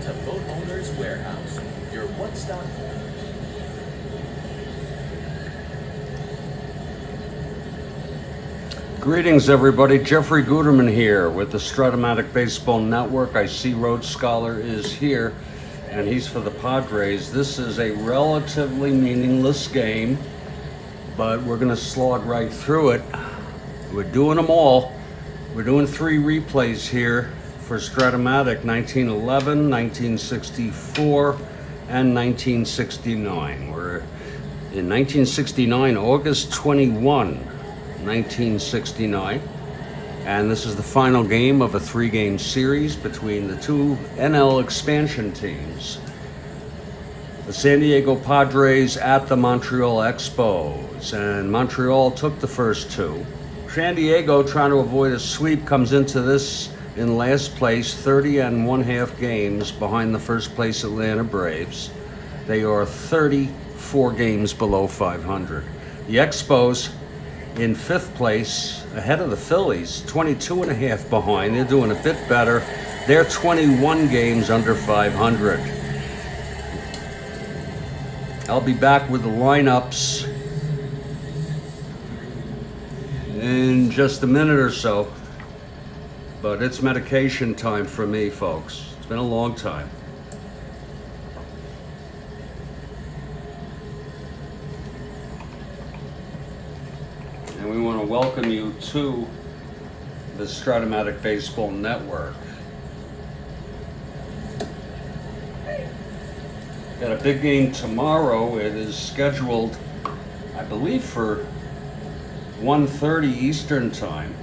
to Boat Owners Warehouse, your one-stop. Greetings, everybody. Jeffrey Guterman here with the Strat-O-Matic Baseball Network. I see Rhodes Scholar is here, and he's for the Padres. This is a relatively meaningless game, but we're going to slog right through it. We're doing them all. We're doing 3 replays here for Strat-O-Matic, 1911, 1964, and 1969. We're in 1969, August 21. 1969, and this is the final game of a 3-game series between the 2 NL expansion teams. The San Diego Padres at the Montreal Expos, and Montreal took the first 2. San Diego, trying to avoid a sweep, comes into this in last place, 30 1/2 games behind the first place Atlanta Braves. They are 34 games below 500. The Expos in 5th place, ahead of the Phillies, 22 1/2 behind. They're doing a bit better. They're 21 games under 500. I'll be back with the lineups in just a minute or so, but it's medication time for me, folks. It's been a long time. And we want to welcome you to the Strat-O-Matic Baseball Network. Got a big game tomorrow. It is scheduled, I believe, for 1:30 Eastern Time.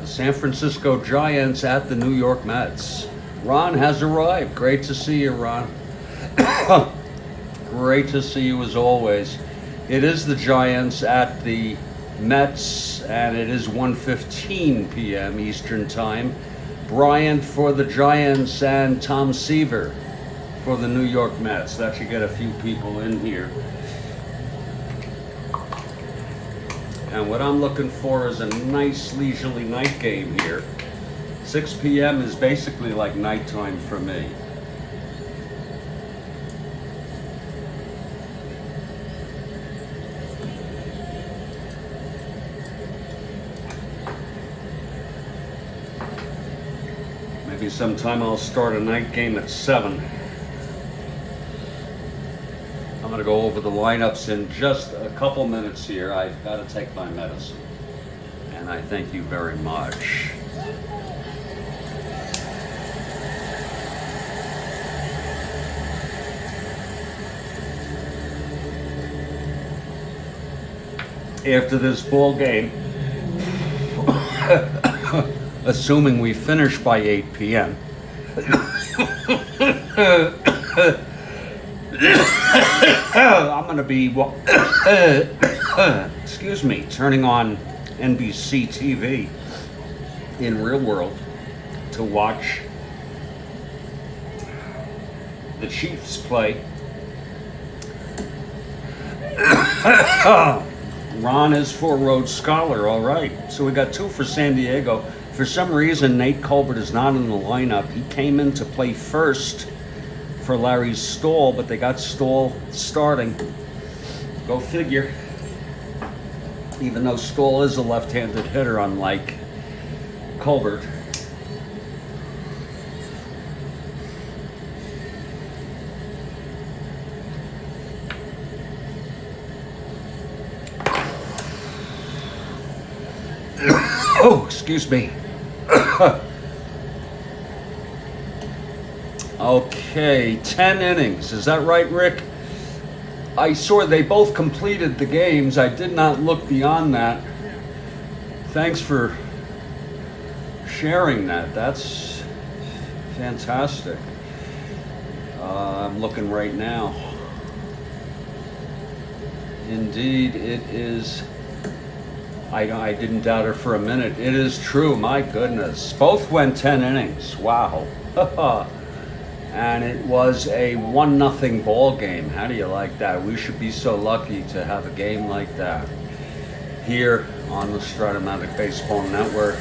The San Francisco Giants at the New York Mets. Ron has arrived. Great to see you, Ron. Great to see you as always. It is the Giants at the Mets, and it is 1:15 p.m. Eastern Time. Bryant for the Giants and Tom Seaver for the New York Mets. That should get a few people in here. And what I'm looking for is a nice leisurely night game here. 6 p.m. is basically like nighttime for me. Maybe sometime I'll start a night game at 7. I'm going to go over the lineups in just a couple minutes here. I've got to take my medicine. And I thank you very much. After this ball game, assuming we finish by 8 p.m. I'm going to be, excuse me, turning on NBC TV in real world to watch the Chiefs play. Ron is for Rhodes Scholar, all right. So we got 2 for San Diego. For some reason, Nate Colbert is not in the lineup. He came in to play first for Larry Stahl, but they got Stahl starting. Go figure. Even though Stahl is a left-handed hitter, unlike Colbert. Oh, excuse me. Okay, 10 innings. Is that right, Rick? I saw they both completed the games. I did not look beyond that. Thanks for sharing that. That's fantastic. I'm looking right now. Indeed, it is. I didn't doubt her for a minute. It is true, my goodness. Both went 10 innings. Wow. And it was a 1-0 ball game. How do you like that? We should be so lucky to have a game like that here on the Strat-O-Matic Baseball Network.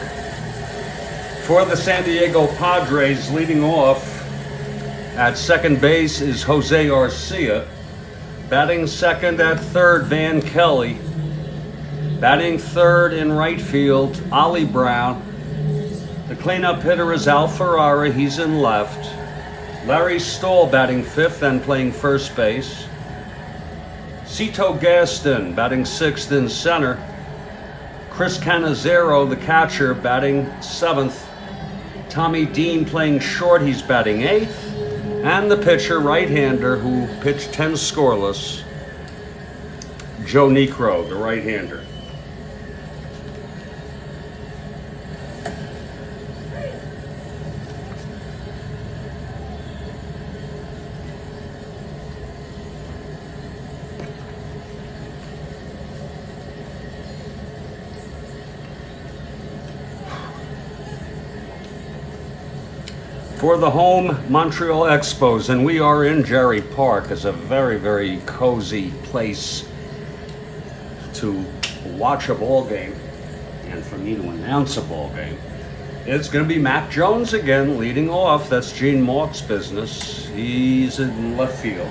For the San Diego Padres, leading off at second base is Jose Arcia. Batting second at third, Van Kelly. Batting third in right field, Ollie Brown. The cleanup hitter is Al Ferrara, he's in left. Larry Stahl batting fifth and playing first base. Cito Gaston batting sixth in center. Chris Cannizzaro, the catcher, batting seventh. Tommy Dean playing short, he's batting eighth. And the pitcher, right-hander, who pitched 10 scoreless, Joe Niekro, the right-hander. For the home Montreal Expos, and we are in Jerry Park. It's a very, very cozy place to watch a ball game and for me to announce a ball game. It's going to be Mac Jones again leading off. That's Gene Mauch's business. He's in left field.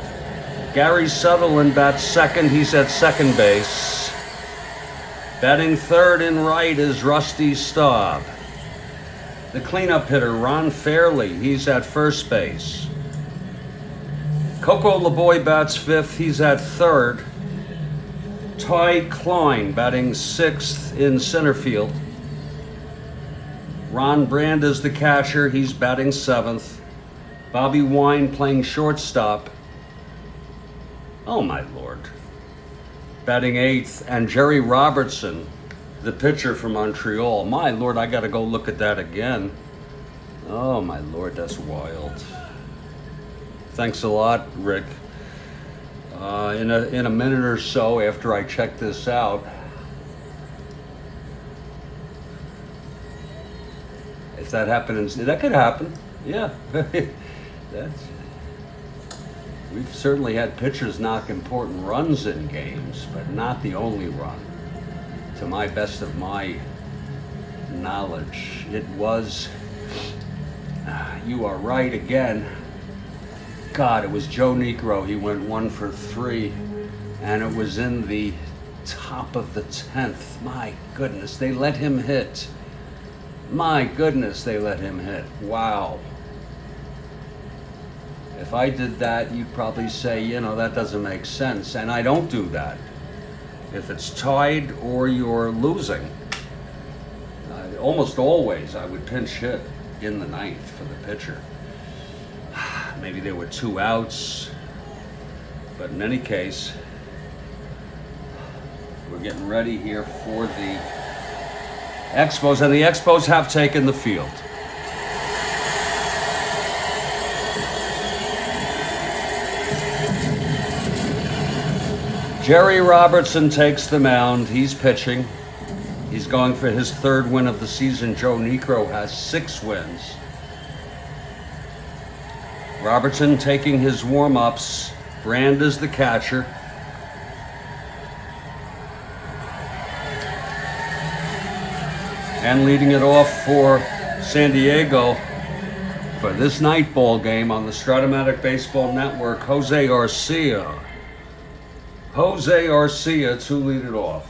Gary Sutherland bats second. He's at second base. Batting third and right is Rusty Staub. The cleanup hitter, Ron Fairley, he's at first base. Coco LeBoy bats fifth, he's at third. Ty Klein batting sixth in center field. Ron Brand is the catcher, he's batting seventh. Bobby Wine playing shortstop. Oh my Lord. Batting eighth, and Jerry Robertson, the pitcher from Montreal. My Lord, I gotta go look at that again. Oh my Lord, that's wild. Thanks a lot, Rick. In a minute or so after I check this out, if that happens, that could happen. Yeah, we've certainly had pitchers knock important runs in games, but not the only run. To my best of my knowledge, it was, you are right again. God, it was Joe Niekro. He went 1 for 3, and it was in the top of the 10th. My goodness, they let him hit. My goodness, they let him hit. Wow. If I did that, you'd probably say, you know, that doesn't make sense, and I don't do that. If it's tied or you're losing, almost always I would pinch hit in the ninth for the pitcher. Maybe there were 2 outs, but in any case, we're getting ready here for the Expos, and the Expos have taken the field. Jerry Robertson takes the mound. He's pitching. He's going for his 3rd win of the season. Joe Niekro has 6 wins. Robertson taking his warm-ups. Brand is the catcher. And leading it off for San Diego for this night ball game on the Strat-O-Matic Baseball Network, Jose Arcia. Jose Arcia to lead it off.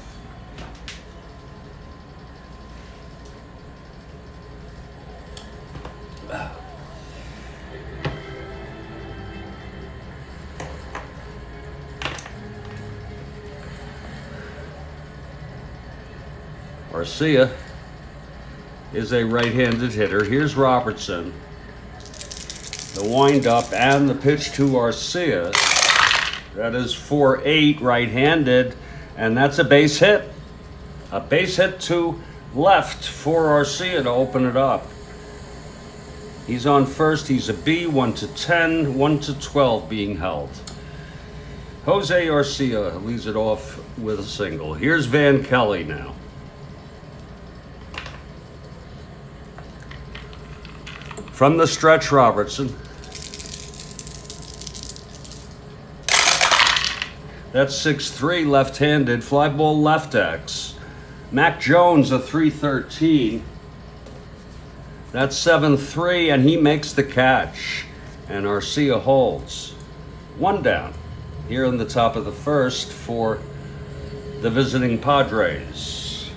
Arcia is a right-handed hitter. Here's Robertson. The wind-up and the pitch to Arcia. That is 4-8 right-handed, and that's a base hit. A base hit to left for Arcia to open it up. He's on first. He's a B, 1-10, 1-12 being held. Jose Arcia leads it off with a single. Here's Van Kelly now. From the stretch, Robertson. That's 6-3 left-handed, fly ball left X. Mac Jones, a 3-13. That's 7-3, and he makes the catch. And Arcia holds. 1 down here in the top of the first for the visiting Padres.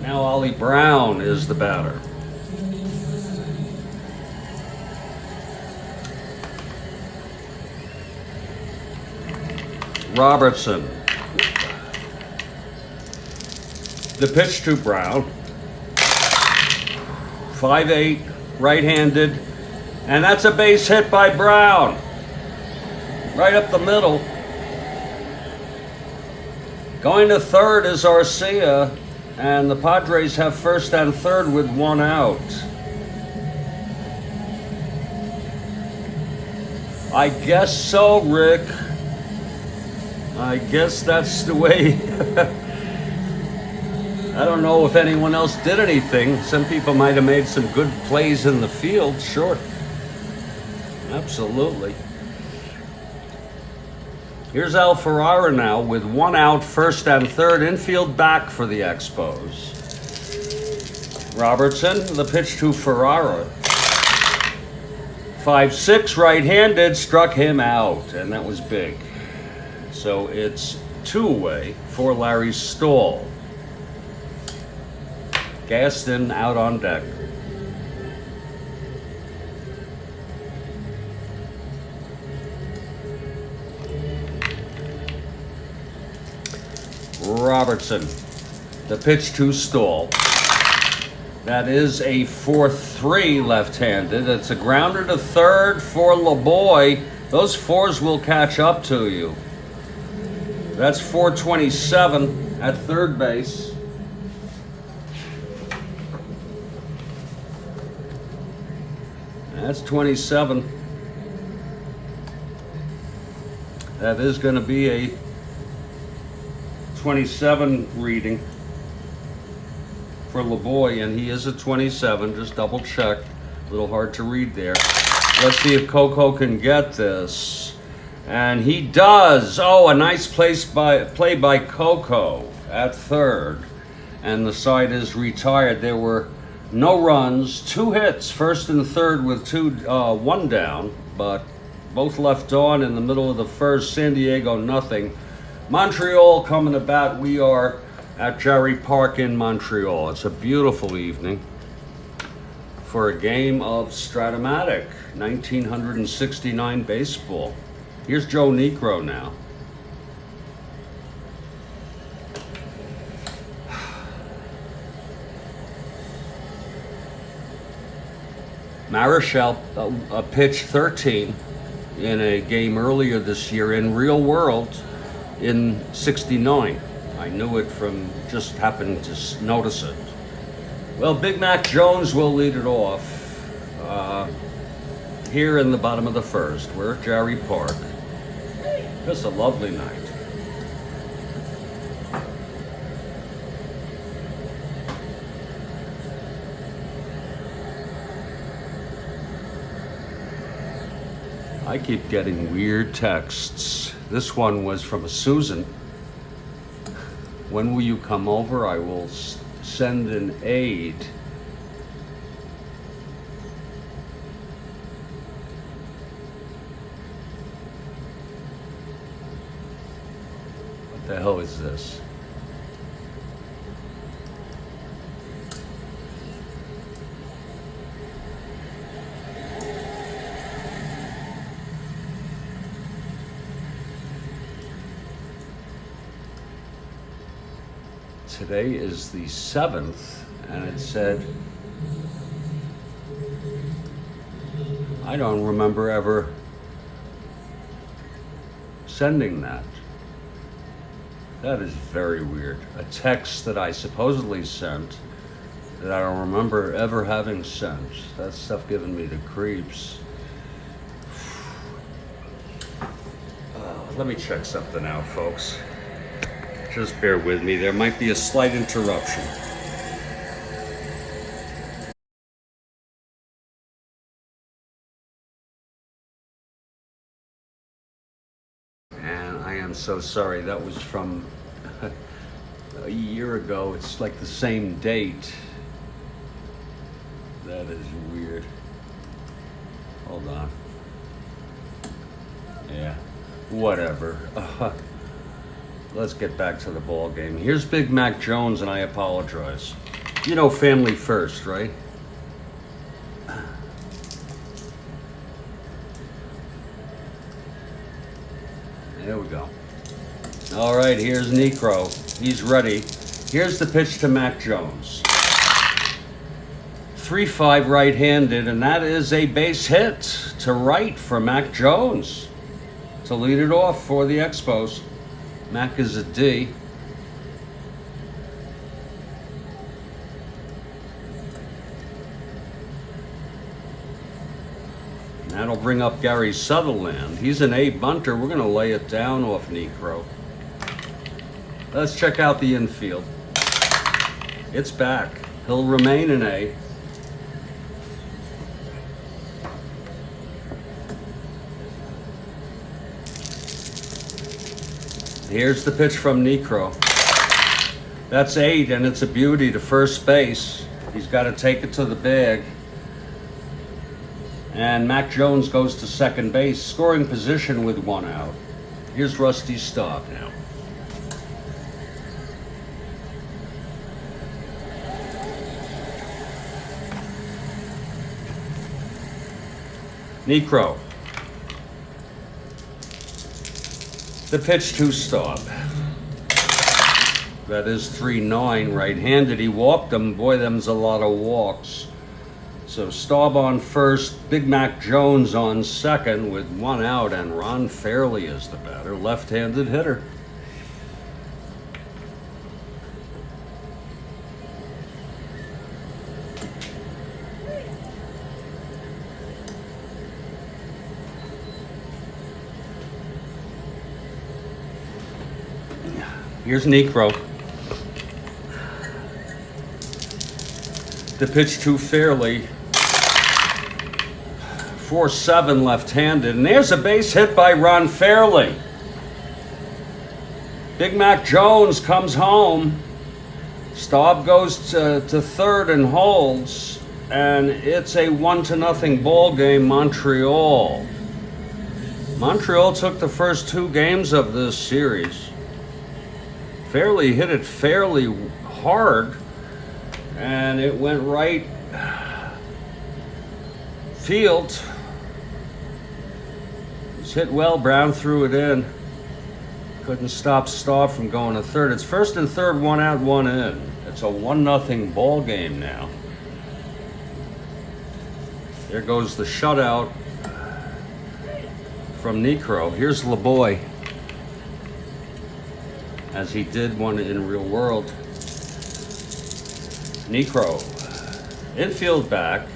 Now Ollie Brown is the batter. Robertson. The pitch to Brown. 5-8, right-handed, and that's a base hit by Brown. Right up the middle. Going to third is Arcia, and the Padres have first and third with 1 out. I guess so, Rick. I guess that's the way. I don't know if anyone else did anything. Some people might have made some good plays in the field, sure. Absolutely. Here's Al Ferrara now with 1 out, first and third, infield back for the Expos. Robertson, the pitch to Ferrara. 5-6, right-handed, struck him out, and that was big. So it's 2 away for Larry Stahl. Gaston out on deck. Robertson, the pitch to Stahl. That is a 4-3 left-handed. It's a grounder to third for LeBoy. Those 4s will catch up to you. That's 427 at third base. That's 27. That is going to be a 27 reading for LeBoy, and he is a 27. Just double check. A little hard to read there. Let's see if Coco can get this. And he does. Oh, a nice play by Coco at third. And the side is retired. There were no runs, 2 hits, first and third with 1 down, but both left on in the middle of the first. San Diego, nothing. Montreal coming to bat. We are at Jarry Park in Montreal. It's a beautiful evening for a game of Strat-O-Matic, 1969 baseball. Here's Joe Niekro now. Marichal pitched 13 in a game earlier this year in real world in 69. I knew it from just happening to notice it. Well, Big Mac Jones will lead it off here in the bottom of the first. We're at Jarry Park. Just a lovely night. I keep getting weird texts. This one was from a Susan. When will you come over? I will send an aide. What the hell is this? Today is the 7th, and it said, I don't remember ever sending that. That is very weird. A text that I supposedly sent that I don't remember ever having sent. That stuff giving me the creeps. Let me check something out, folks. Just bear with me. There might be a slight interruption. And I am so sorry. That was from a year ago. It's like the same date. That is weird. Hold on. Yeah, whatever. Let's get back to the ball game. Here's Big Mac Jones, and I apologize. You know, family first, right? There we go. All right, here's Niekro. He's ready. Here's the pitch to Mac Jones. 3-5 right-handed, and that is a base hit to right for Mac Jones to lead it off for the Expos. Mac is a D. That'll bring up Gary Sutherland. He's an A bunter. We're going to lay it down off Niekro. Let's check out the infield. It's back. He'll remain an A. Here's the pitch from Niekro. That's 8, and it's a beauty to first base. He's got to take it to the bag. And Mac Jones goes to second base, scoring position with 1 out. Here's Rusty Staub now. Niekro. The pitch to Staub. That is 3-9 right-handed. He walked him. Boy, them's a lot of walks. So Staub on first, Big Mac Jones on second with 1 out, and Ron Fairley is the batter, left-handed hitter. Here's Niekro. The pitch to Fairley. 4-7 left-handed, and there's a base hit by Ron Fairley. Big Mac Jones comes home. Staub goes to third and holds, and it's a 1-0 ball game, Montreal. Montreal took the first 2 games of this series. Fairley hit it fairly hard, and it went right field. It's hit well. Brown threw it in. Couldn't stop Staub from going to third. It's first and third, 1 out, 1 in. It's a 1-0 ball game now. There goes the shutout from Niekro. Here's LeBoy, as he did one in real world. Niekro, infield back,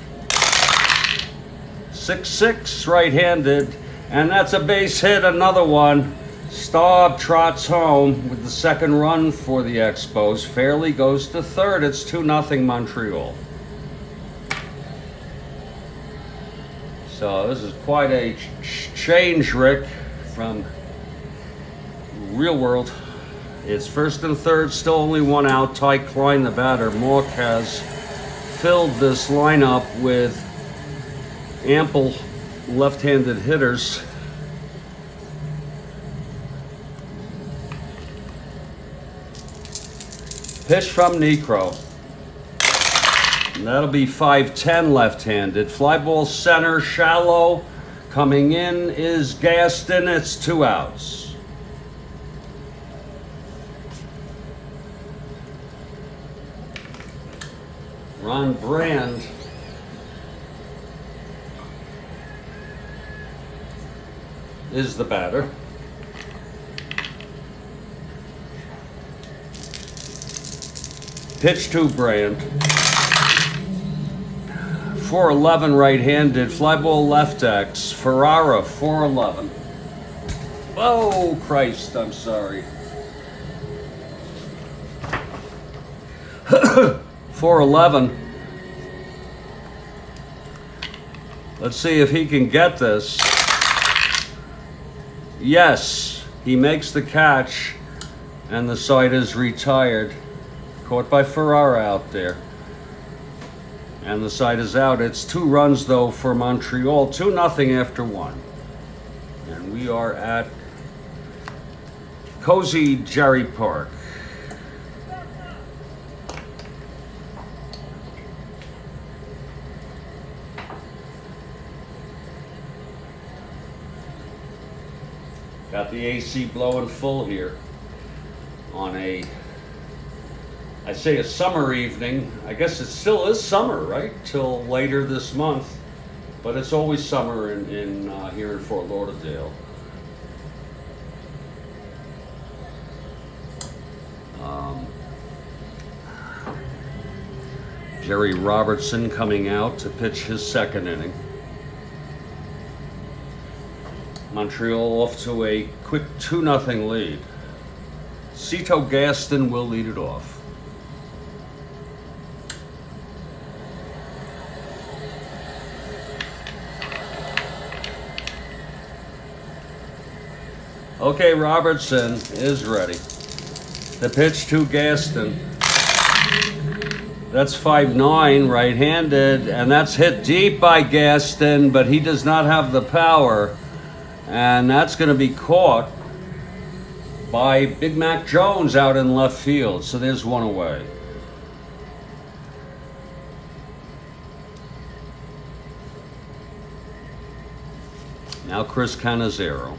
6-6 right-handed, and that's a base hit, another one. Staub trots home with the second run for the Expos. Fairley goes to third. It's 2-0 Montreal. So this is quite a change, Rick, from real world. It's first and third, still only 1 out. Ty Klein, the batter. Mork has filled this lineup with ample left-handed hitters. Pitch from Niekro. And that'll be 5-10 left-handed. Fly ball center, shallow. Coming in is Gaston. It's 2 outs. Ron Brand is the batter. Pitch to Brand. 4-11 right-handed. Fly ball left X. Ferrara, 4-11. Oh, Christ, I'm sorry. 4-11. Let's see if he can get this. Yes, he makes the catch, and the side is retired. Caught by Ferrara out there. And the side is out. It's 2 runs though for Montreal, 2-0 after 1. And we are at Cozy Jerry Park. Got the AC blowing full here on I say a summer evening. I guess it still is summer, right? Till later this month. But it's always summer in here in Fort Lauderdale. Jerry Robertson coming out to pitch his 2nd inning. Montreal off to a quick 2-0 lead. Cito Gaston will lead it off. Okay, Robertson is ready. The pitch to Gaston. That's 5-9, right-handed, and that's hit deep by Gaston, but he does not have the power. And that's going to be caught by Big Mac Jones out in left field. So there's 1 away. Now Chris Cannizzaro.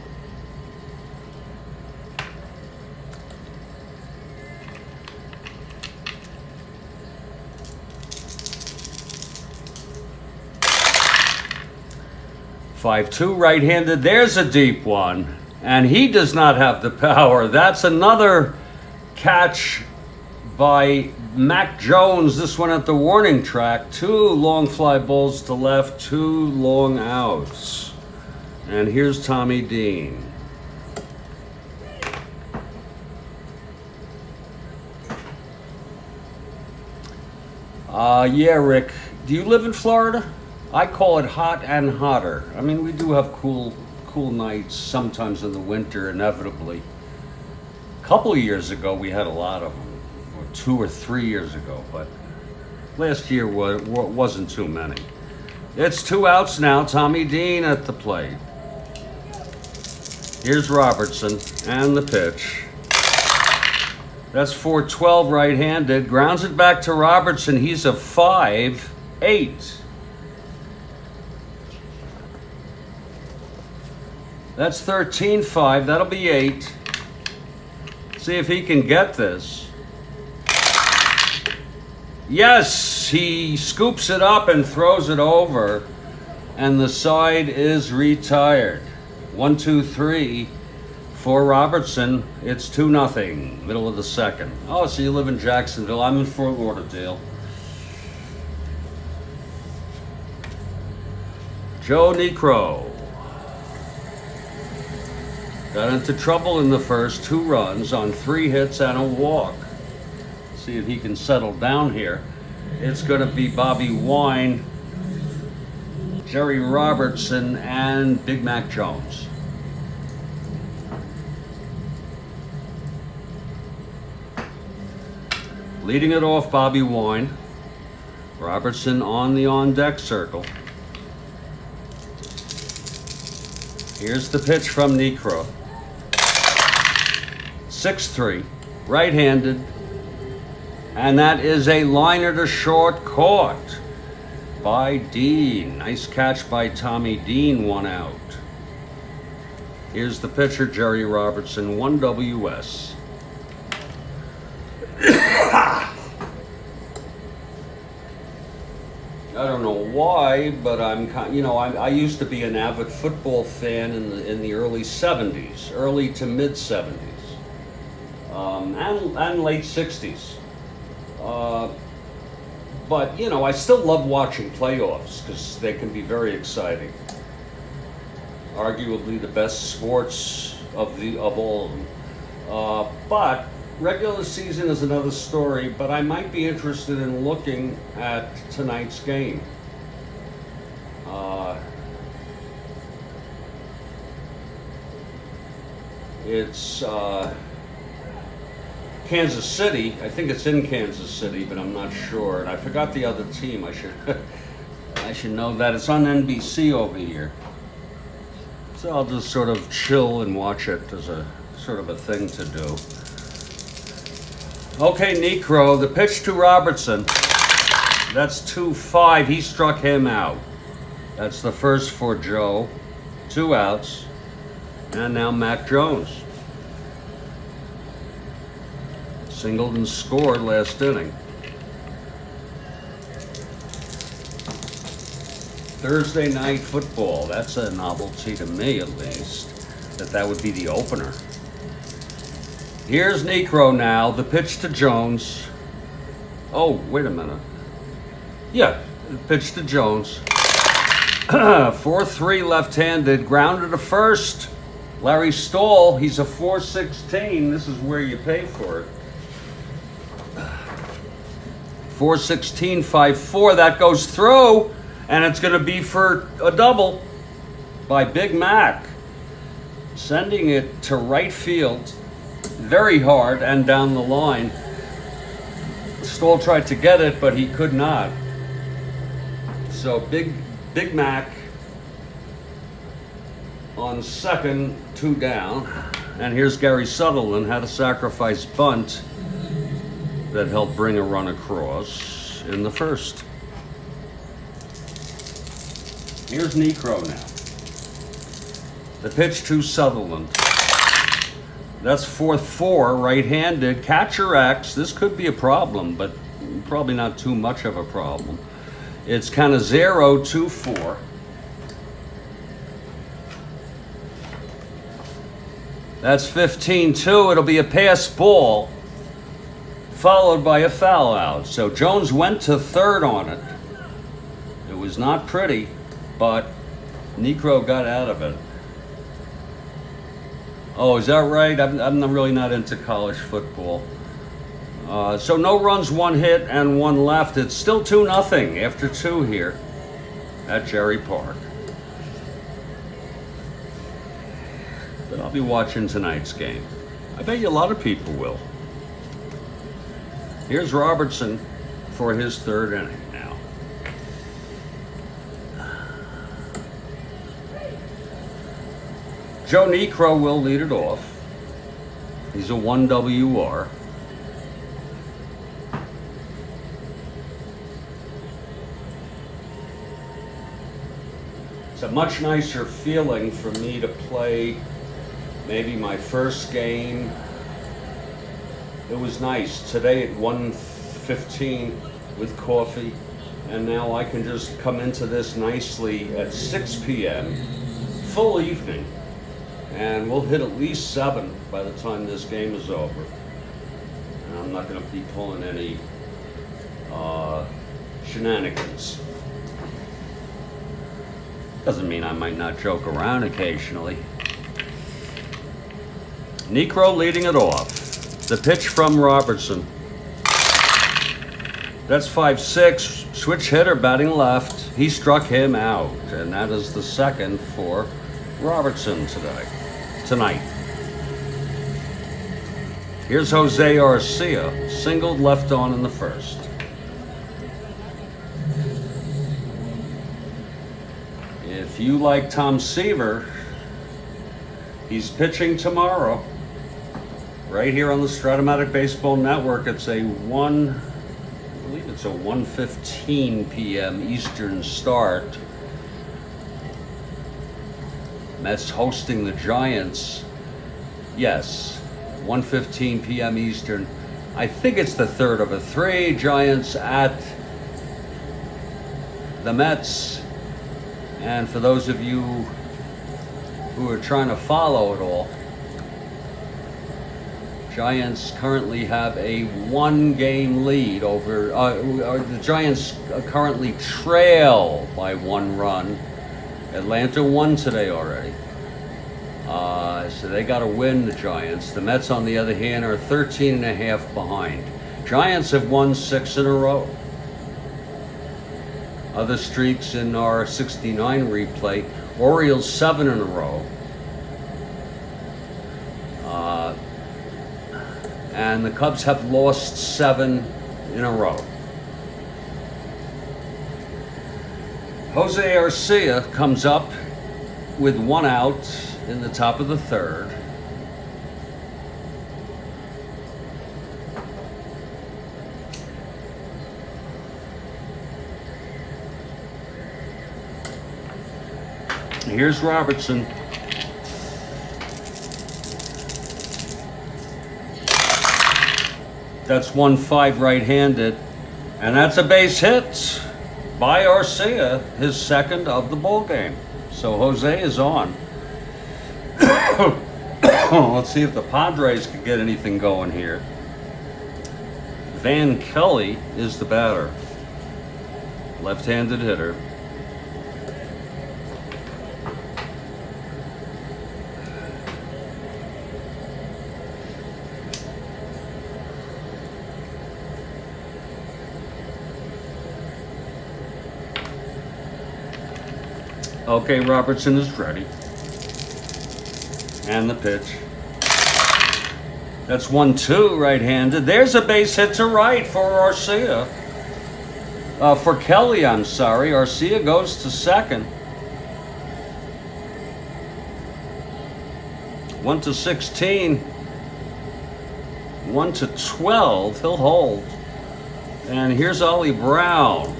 (5-2) right-handed. There's a deep one, and he does not have the power. That's another catch by Mac Jones. This one at the warning track. 2 long fly balls to left, 2 long outs. And here's Tommy Dean. Yeah, Rick. Do you live in Florida? I call it hot and hotter. I mean, we do have cool nights sometimes in the winter, inevitably. A couple of years ago, we had a lot of them, or 2 or 3 years ago, but last year wasn't too many. It's 2 outs now. Tommy Dean at the plate. Here's Robertson and the pitch. That's 4-12 right-handed. Grounds it back to Robertson. He's a 5-8. That's 13-5. That'll be 8. See if he can get this. Yes, he scoops it up and throws it over, and the side is retired. 1-2-3 for Robertson. It's 2-0, middle of the 2nd. Oh, so you live in Jacksonville. I'm in Fort Lauderdale. Joe Niekro got into trouble in the first, 2 runs on 3 hits and a walk. See if he can settle down here. It's going to be Bobby Wine, Jerry Robertson, and Big Mac Jones. Leading it off, Bobby Wine. Robertson on the on-deck circle. Here's the pitch from Niekro. 6-3, right-handed, and that is a liner to short, caught by Dean. Nice catch by Tommy Dean, 1 out. Here's the pitcher, Jerry Robertson, 1 WS. I don't know why, but I used to be an avid football fan in the early 70s, early to mid 70s, and late 60s. But I still love watching playoffs because they can be very exciting. Arguably the best sports of all of them. But regular season is another story, but I might be interested in looking at tonight's game. It's Kansas City. I think it's in Kansas City, but I'm not sure. And I forgot the other team. I should know that. It's on NBC over here. So I'll just sort of chill and watch it as a sort of a thing to do. Okay, Niekro, the pitch to Robertson. That's 2-5. He struck him out. That's the first for Joe. 2 outs. And now Mac Jones. Singled and scored last inning. Thursday night football. That's a novelty to me, at least, that would be the opener. Here's Niekro now. The pitch to Jones. Oh, wait a minute. Yeah, the pitch to Jones. 4-3 left-handed. Grounded to first. Larry Stahl. He's a 4-16. This is where you pay for it. 4-16, 5-4. That goes through. And it's going to be for a double by Big Mac. Sending it to right field very hard and down the line. Stahl tried to get it, but he could not. So Big Mac on second, 2 down. And here's Gary Sutherland, had a sacrifice bunt that helped bring a run across in the first. Here's Niekro now. The pitch to Sutherland. That's 4-4, right-handed. Catcher X. This could be a problem, but probably not too much of a problem. It's kind of 0-2-4. That's 15-2. It'll be a pass ball, followed by a foul out. So Jones went to third on it. It was not pretty, but Niekro got out of it. Oh, is that right? I'm really not into college football. So no runs, 1 hit, and 1 left. It's still 2-0 after 2 here at Jerry Park. But I'll be watching tonight's game. I bet you a lot of people will. Here's Robertson for his 3rd inning now. Joe Niekro will lead it off. He's a 1 WR. It's a much nicer feeling for me to play maybe my first game. It was nice today at 1:15 with coffee, and now I can just come into this nicely at 6 p.m. full evening, and we'll hit at least 7 by the time this game is over. And I'm not going to be pulling any shenanigans. Doesn't mean I might not joke around occasionally. Niekro leading it off. The pitch from Robertson. That's 5-6. Switch hitter batting left. He struck him out, and that is the second for Robertson tonight. Here's Jose Arcia, singled left on in the first. If you like Tom Seaver, he's pitching tomorrow, right here on the Strat-O-Matic Baseball Network. It's I believe it's a 1:15 p.m. Eastern start. Mets hosting the Giants. Yes, 1:15 p.m. Eastern. I think it's the third of a 3. Giants at the Mets. And for those of you who are trying to follow it all, Giants currently have a 1-game lead over, the Giants currently trail by 1 run. Atlanta won today already. So they got to win, the Giants. The Mets, on the other hand, are 13.5 behind. Giants have won 6 in a row. Other streaks in our 69 replay. Orioles 7 in a row. and the Cubs have lost 7 in a row. Jose Arcia comes up with 1 out in the top of the 3rd. Here's Robertson. That's 1-5 right-handed, and that's a base hit by Arcia, his 2nd of the ball game. So Jose is on. Let's see if the Padres can get anything going here. Van Kelly is the batter, left-handed hitter. Okay, Robertson is ready. And the pitch. That's 1-2 right-handed. There's a base hit to right for Arcia. For Kelly, I'm sorry. Arcia goes to 2nd. 1-16. 1-12. He'll hold. And here's Ollie Brown.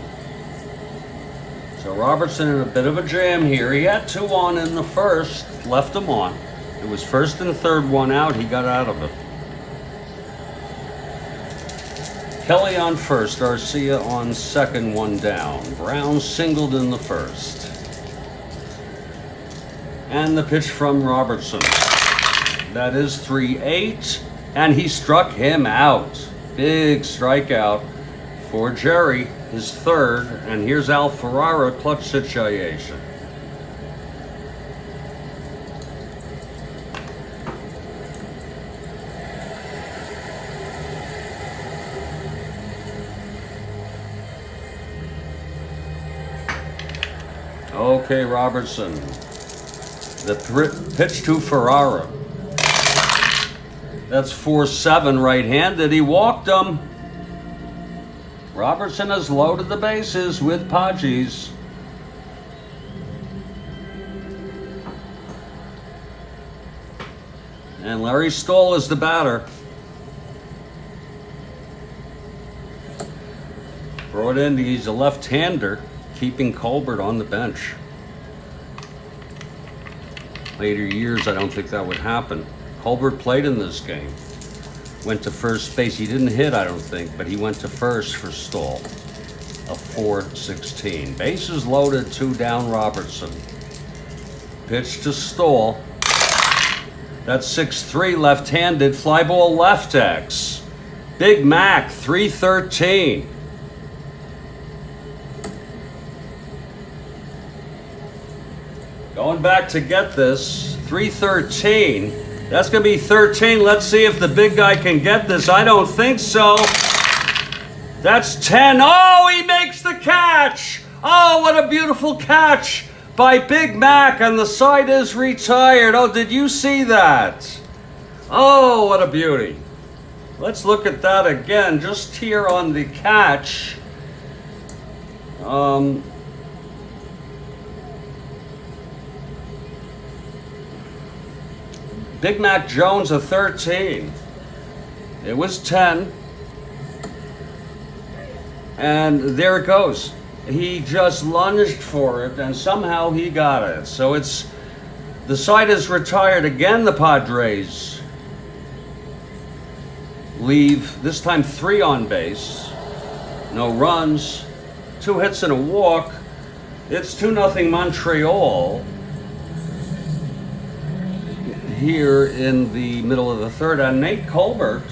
So Robertson in a bit of a jam here. He had 2 on in the 1st, left him on. It was 1st and 3rd, 1 out. He got out of it. Kelly on 1st, Arcia on 2nd, 1 down. Brown singled in the 1st. And the pitch from Robertson. That is 3-8, and he struck him out. Big strikeout for Jerry, his 3rd, and here's Al Ferrara, clutch situation. Okay, Robertson. The pitch to Ferrara. That's 4-7 right-handed. He walked him. Robertson has loaded the bases with Padres. And Larry Stoll is the batter. Brought in, he's a left-hander, keeping Colbert on the bench. Later years, I don't think that would happen. Colbert played in this game. Went to first base. He didn't hit, I don't think, but he went to first for Stoll. A 4-16. Bases loaded, 2 down, Robertson. Pitch to Stoll. That's 6-3 left-handed. Fly ball left X. Big Mac, 3-13. Going back to get this, 3-13. That's going to be 13. Let's see if the big guy can get this. I don't think so. That's 10. Oh, he makes the catch. Oh, what a beautiful catch by Big Mac, and the side is retired. Oh, did you see that? Oh, what a beauty. Let's look at that again, just here on the catch. Big Mac Jones, a 13. It was 10. And there it goes. He just lunged for it, and somehow he got it. So it's, the side is retired again, the Padres leave, this time 3 on base. No runs, 2 hits and a walk. It's 2-0 Montreal. Here in the middle of the 3rd, and Nate Colbert,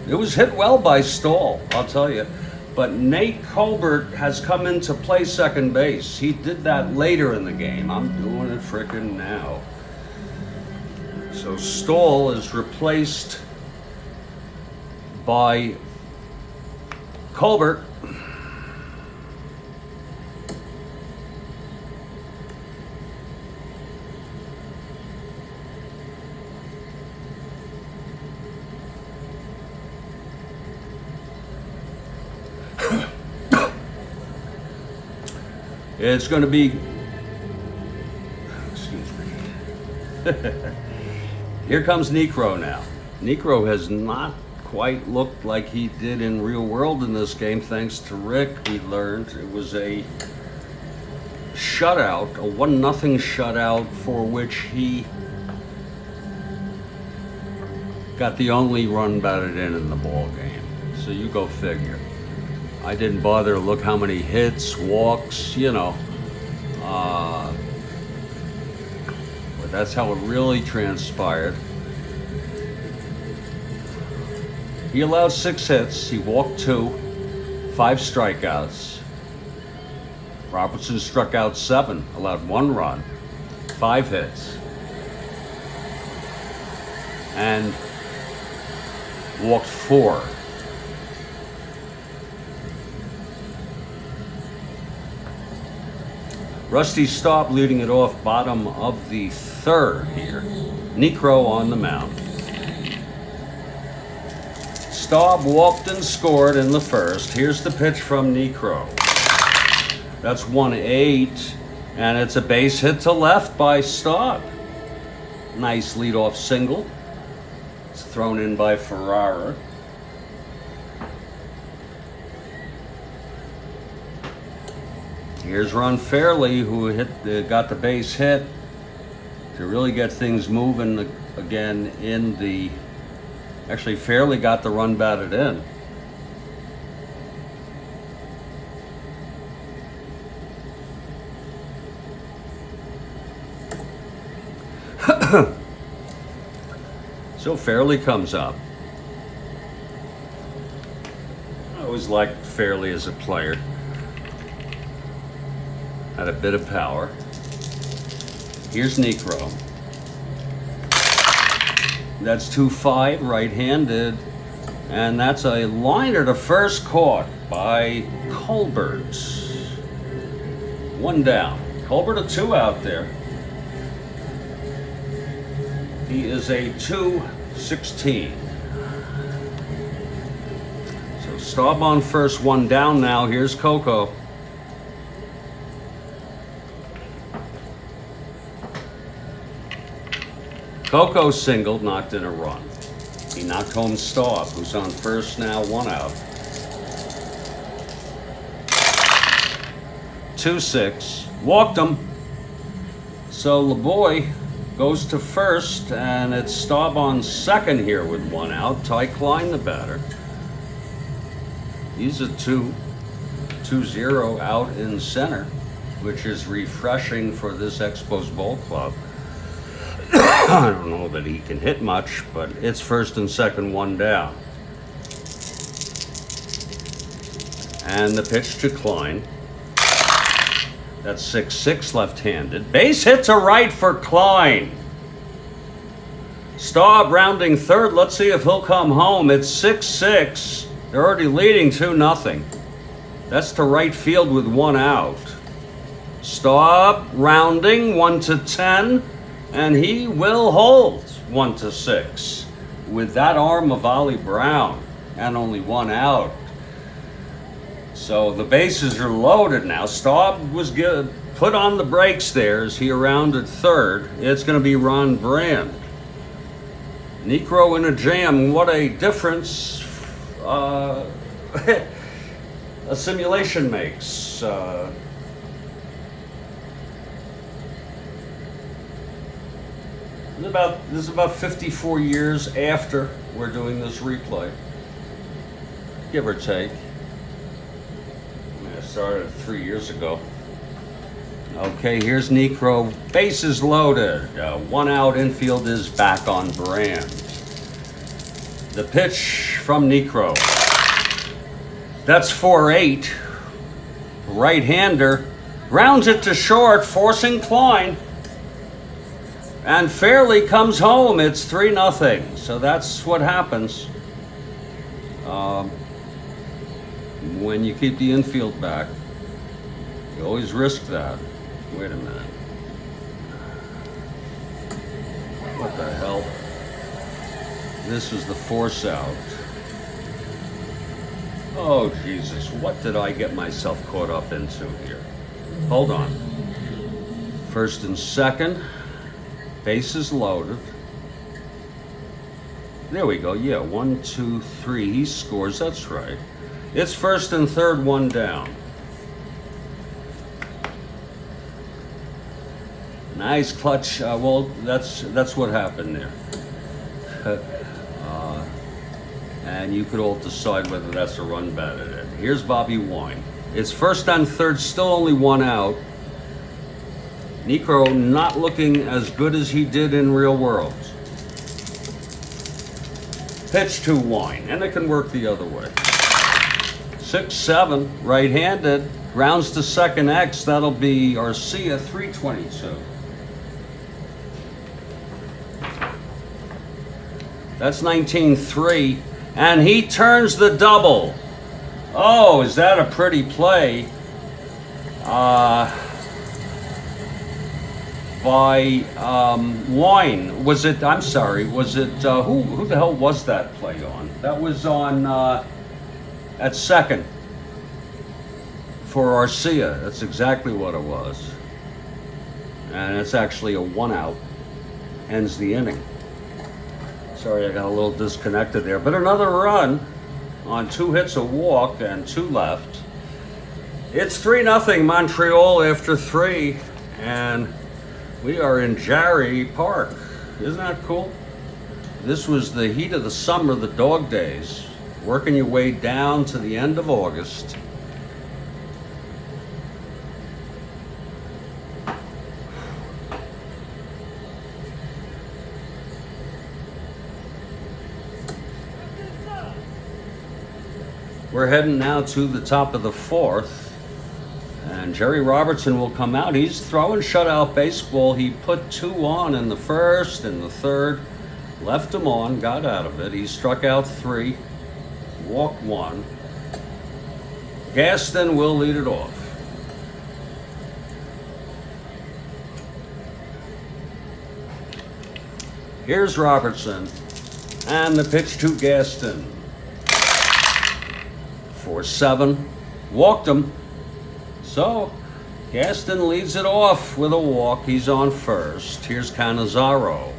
it was hit well by Stoll, I'll tell you, but Nate Colbert has come into play 2nd base. He did that later in the game. I'm doing it frickin' now. So Stoll is replaced by Colbert. It's going to be, excuse me. Here comes Niekro now. Niekro has not quite looked like he did in real world in this game, thanks to Rick. We learned it was a shutout, a 1-0 shutout, for which he got the only run batted in the ball game. So you go figure. I didn't bother to look how many hits, walks, you know. But that's how it really transpired. He allowed 6 hits. He walked 2, 5 strikeouts. Robertson struck out 7, allowed 1 run, 5 hits, and walked 4. Rusty Staub leading it off, bottom of the 3rd here. Niekro on the mound. Staub walked and scored in the 1st. Here's the pitch from Niekro. That's 1-8, and it's a base hit to left by Staub. Nice leadoff single. It's thrown in by Ferrara. Here's Ron Fairley, who got the base hit to really get things moving again in the... Actually, Fairley got the run batted in. So Fairley comes up. I always liked Fairley as a player. Had a bit of power. Here's Niekro. That's 2-5, right-handed. And that's a liner to first, caught by Colbert. 1 down. Colbert a 2 out there. He is a 2-16. So Staub on first, 1 down now. Here's Coco. Coco singled, knocked in a run. He knocked home Staub, who's on first now, 1 out. 2-6. Walked him. So LeBoy goes to first, and it's Staub on second here with 1 out. Ty Klein, the batter. He's a 2-0 out in center, which is refreshing for this Expos Ball Club. I don't know that he can hit much, but it's first and second, 1 down. And the pitch to Klein. That's 6-6 left-handed. Base hit to right for Klein. Staub rounding 3rd. Let's see if he'll come home. It's 6-6. They're already leading 2-0. That's to right field with 1 out. Staub rounding 1-10. And he will hold 1-6 with that arm of Ollie Brown and only 1 out. So the bases are loaded now. Staub was put on the brakes there as he rounded 3rd. It's going to be Ron Brand. Niekro in a jam. What a difference a simulation makes. This is about 54 years after we're doing this replay, give or take. I started 3 years ago. Okay, here's Niekro. Bases loaded. 1 out. Infield is back on Brand. The pitch from Niekro. That's 4-8. Right-hander rounds it to short, forcing Klein. And Fairley comes home. It's 3-0. So that's what happens when you keep the infield back. You always risk that. Wait a minute. What the hell? This is the force out. Oh, Jesus. What did I get myself caught up into here? Hold on. First and second. Bases loaded. There we go. Yeah, 1, 2, 3. He scores. That's right. It's first and third, one down. Nice clutch. Well, that's what happened there. And you could all decide whether that's a run batted in. Here's Bobby Wine. It's first and third, still only one out. Niekro not looking as good as he did in real world. Pitch to Wine, and it can work the other way. 6-7, right-handed, grounds to second X. That'll be Arcia, 322. That's 19-3, and he turns the double. Oh, is that a pretty play? By Wine. Was it, I'm sorry, was it, who the hell was that play on? That was on, at second for Arcia. That's exactly what it was. And it's actually a one out, ends the inning. Sorry, I got a little disconnected there, but another run on 2 hits, a walk, and 2 left. It's 3-0 Montreal after 3, and we are in Jarry Park. Isn't that cool? This was the heat of the summer, the dog days, working your way down to the end of August. We're heading now to the top of the 4th, and Jerry Robertson will come out. He's throwing shutout baseball. He put 2 on in the first and the third, left them on, got out of it. He struck out 3, walked 1. Gaston will lead it off. Here's Robertson, and the pitch to Gaston. 4-7, walked him. So Gaston leads it off with a walk. He's on first. Here's Cannizzaro.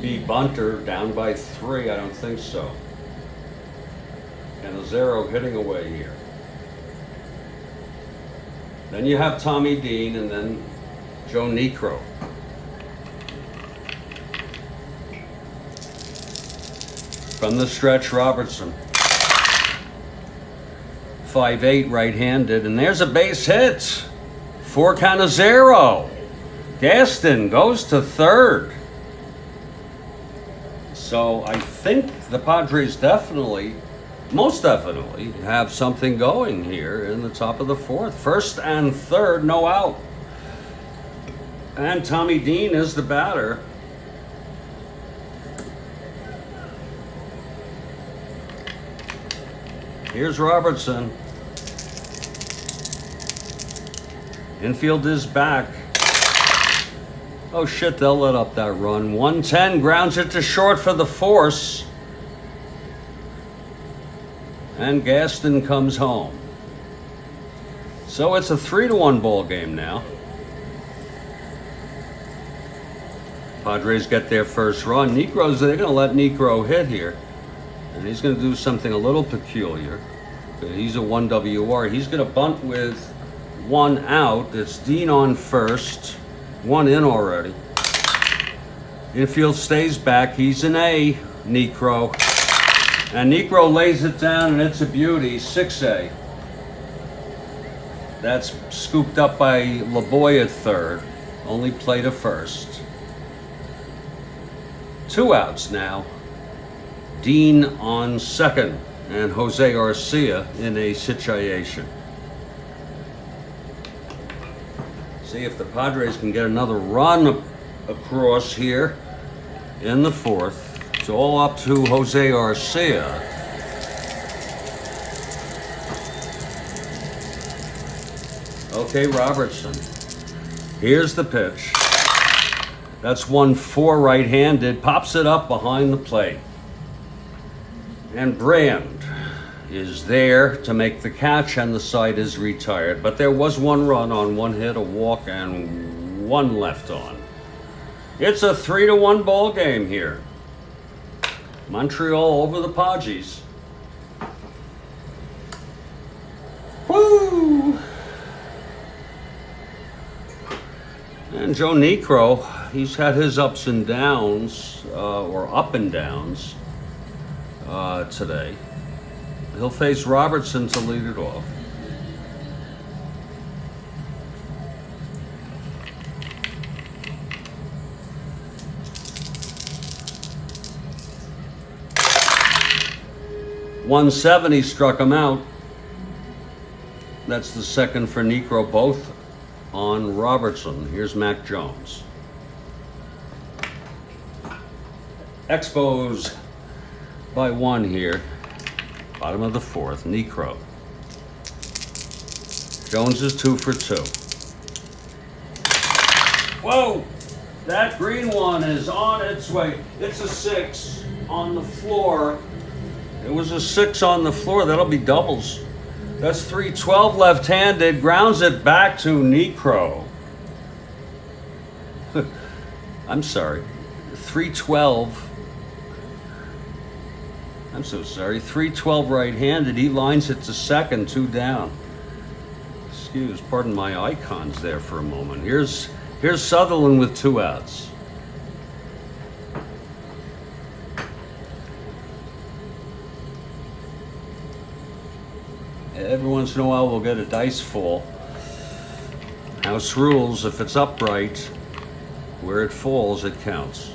B. Bunter down by 3. I don't think so. Cannizzaro hitting away here. Then you have Tommy Dean and then Joe Niekro. From the stretch, Robertson. 5-8, right-handed, and there's a base hit for Cannizzaro. Gaston goes to third. So I think the Padres definitely, most definitely, have something going here in the top of the 4th. First and third, no out. And Tommy Dean is the batter. Here's Robertson. Infield is back. Oh shit, they'll let up that run. 110, grounds it to short for the force. And Gaston comes home. So it's a 3-1 ball game now. Padres get their first run. They're gonna let Niekro hit here. And he's going to do something a little peculiar. He's a 1 WR. He's going to bunt with 1 out. It's Dean on first. 1 in already. Infield stays back. He's an A, Niekro. And Niekro lays it down, and it's a beauty. 6A. That's scooped up by LeBoy at third. Only play to first. 2 outs now. Dean on second, and Jose Arcia in a situation. See if the Padres can get another run across here in the 4th. It's all up to Jose Arcia. Okay, Robertson. Here's the pitch. That's 1-4 right-handed. Pops it up behind the plate. And Brand is there to make the catch, and the side is retired. But there was one run on one hit, a walk, and one left on. It's a 3-1 ball game here. Montreal over the Padres. Woo! And Joe Niekro, he's had his ups and downs, or up and downs, today. He'll face Robertson to lead it off. .170 struck him out. That's the second for Niekro, both on Robertson. Here's Mac Jones. Expos by 1 here. Bottom of the 4th, Niekro. Jones is 2 for 2. Whoa! That green one is on its way. It's a 6 on the floor. It was a 6 on the floor. That'll be doubles. That's 312 left-handed. Grounds it back to Niekro. I'm sorry. 312. I'm so sorry. 312 right-handed. He lines it to second, 2 down. Pardon my icons there for a moment. Here's Sutherland with 2 outs. Every once in a while we'll get a dice fall. House rules, if it's upright, where it falls, it counts.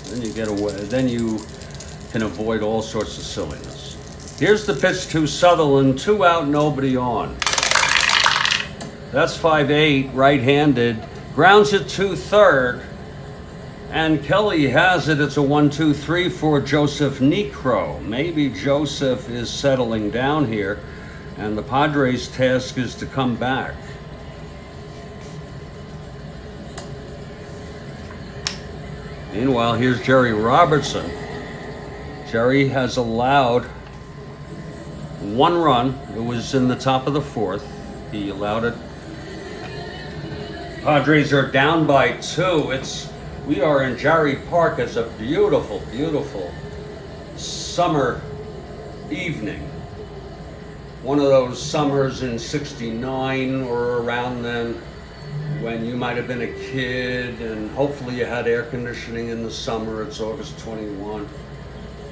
Then you get away, then you can avoid all sorts of silliness. Here's the pitch to Sutherland, 2 out, nobody on. That's 5-8, right-handed. Grounds it to third. And Kelly has it. It's a 1-2-3 for Joseph Niekro. Maybe Joseph is settling down here, and the Padres' task is to come back. Meanwhile, here's Jerry Robertson. Jerry has allowed 1 run. It was in the top of the 4th. He allowed it. Padres are down by 2. We are in Jarry Park. It's a beautiful, beautiful summer evening. One of those summers in '69 or around then, when you might have been a kid and hopefully you had air conditioning in the summer. It's August 21.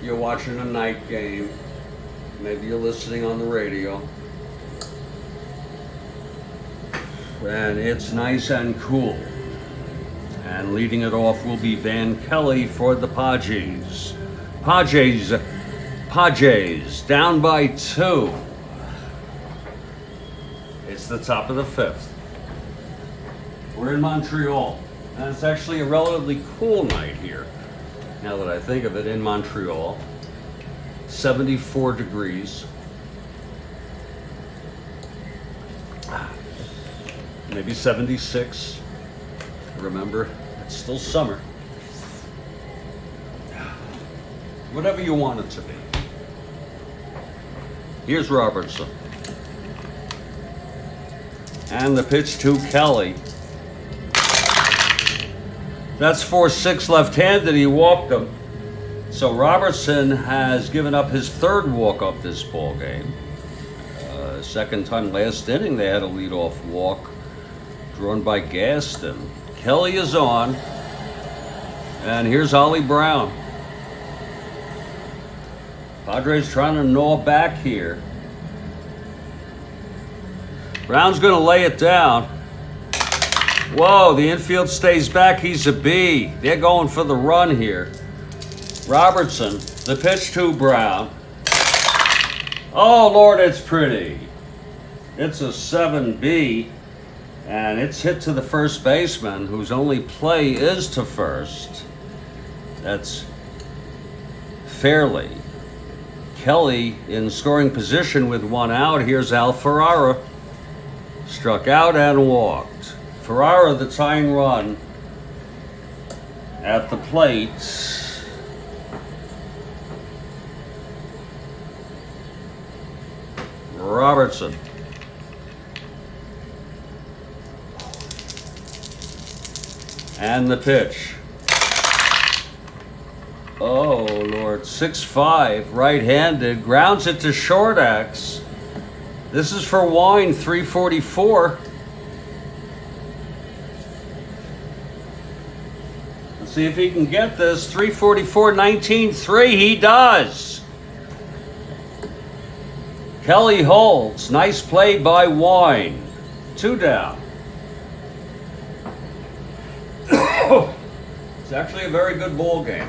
You're watching a night game. Maybe you're listening on the radio. And it's nice and cool. And leading it off will be Van Kelly for the Padres. Padres down by 2. It's the top of the 5th. We're in Montreal, and it's actually a relatively cool night here. Now that I think of it, in Montreal, 74 degrees. Maybe 76. Remember, it's still summer. Whatever you want it to be. Here's Robertson. And the pitch to Kelly. That's 4-6 left-handed. He walked him. So Robertson has given up his 3rd walk-up this ball game. Second time last inning they had a leadoff walk drawn by Gaston. Kelly is on. And here's Ollie Brown. Padres trying to gnaw back here. Brown's going to lay it down. Whoa, the infield stays back. He's a B. They're going for the run here. Robertson, the pitch to Brown. Oh, Lord, it's pretty. It's a 7B, and it's hit to the first baseman, whose only play is to first. That's Fairley. Kelly in scoring position with 1 out. Here's Al Ferrara. Struck out and walked. Ferrara, the tying run at the plate. Robertson. And the pitch. Oh, Lord. 6-5, right-handed. Grounds it to short X. This is for Wine, 344. Let's see if he can get this. 344, 19-3. He does. Kelly holds. Nice play by Wine. 2 down. It's actually a very good ball game.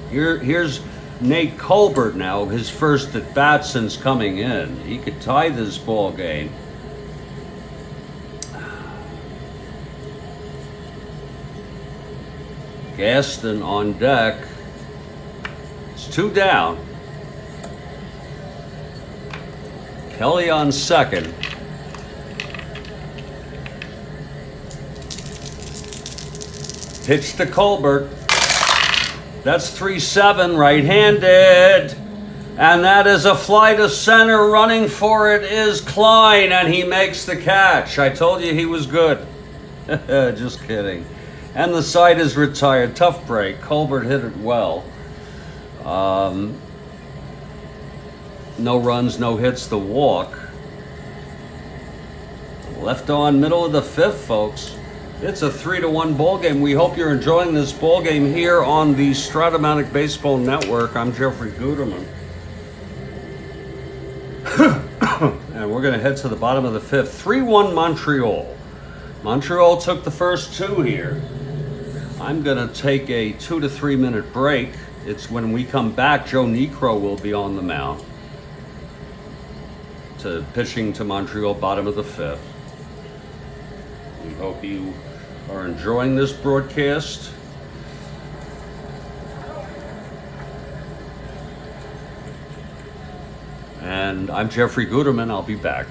Here's Nate Colbert now, his first at bat since coming in. He could tie this ball game. Gaston on deck. It's 2 down. Kelly on second. Pitch to Colbert. That's 3-7, right-handed. And that is a fly to center. Running for it is Klein, and he makes the catch. I told you he was good. Just kidding. And the side is retired. Tough break. Colbert hit it well. No runs, no hits, the walk. Left on, middle of the 5th, folks. It's a 3-1 ball game. We hope you're enjoying this ball game here on the Strat-O-Matic Baseball Network. I'm Jeffrey Guterman. And we're going to head to the bottom of the 5th. 3-1 Montreal. Montreal took the first 2 here. I'm going to take a 2 to 3 minute break. It's when we come back, Joe Niekro will be on the mound. To pitching to Montreal, bottom of the 5th. We hope you are enjoying this broadcast. And I'm Jeffrey Guterman. I'll be back.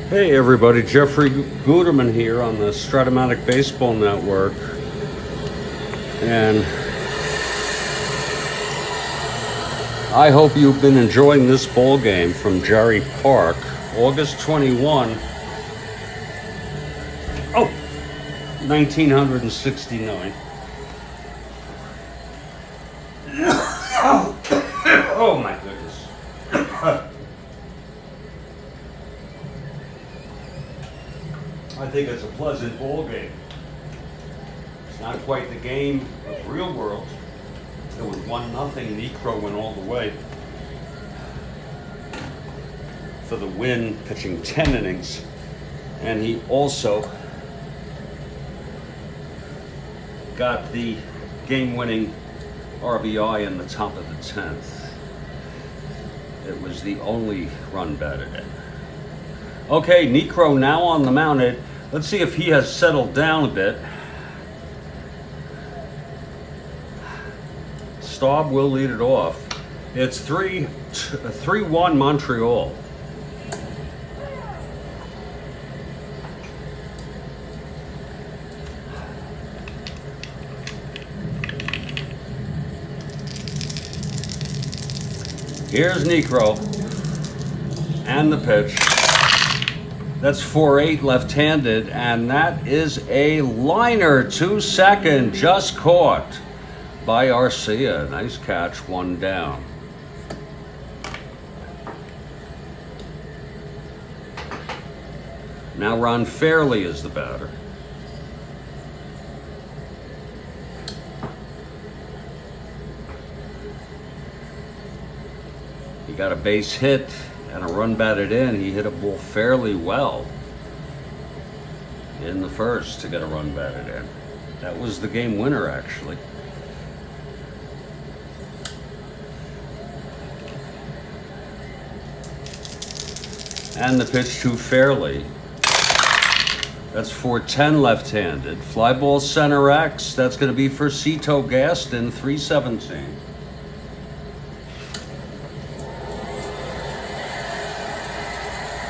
Hey everybody, Jeffrey Guterman here on the Strat-O-Matic Baseball Network. And I hope you've been enjoying this ball game from Jerry Park, August 21, 1969. Oh my goodness. I think it's a pleasant ball game. It's not quite the game of real world. It was 1-0. Niekro went all the way for the win, pitching 10 innings. And he also got the game-winning RBI in the top of the 10th. It was the only run batted in. Okay, Niekro now on the mound. Let's see if he has settled down a bit. Staub will lead it off. It's 3-1 Montreal. Here's Niekro and the pitch. That's 4-8 left-handed, and that is a liner to second, just caught by Arcia. Nice catch, one down. Now Ron Fairley is the batter. He got a base hit and a run batted in. He hit a ball fairly well in the first to get a run batted in. That was the game winner, actually. And the pitch to Fairley. That's 4-10 left-handed. Fly ball center X. That's going to be for Cito Gaston, 3-17.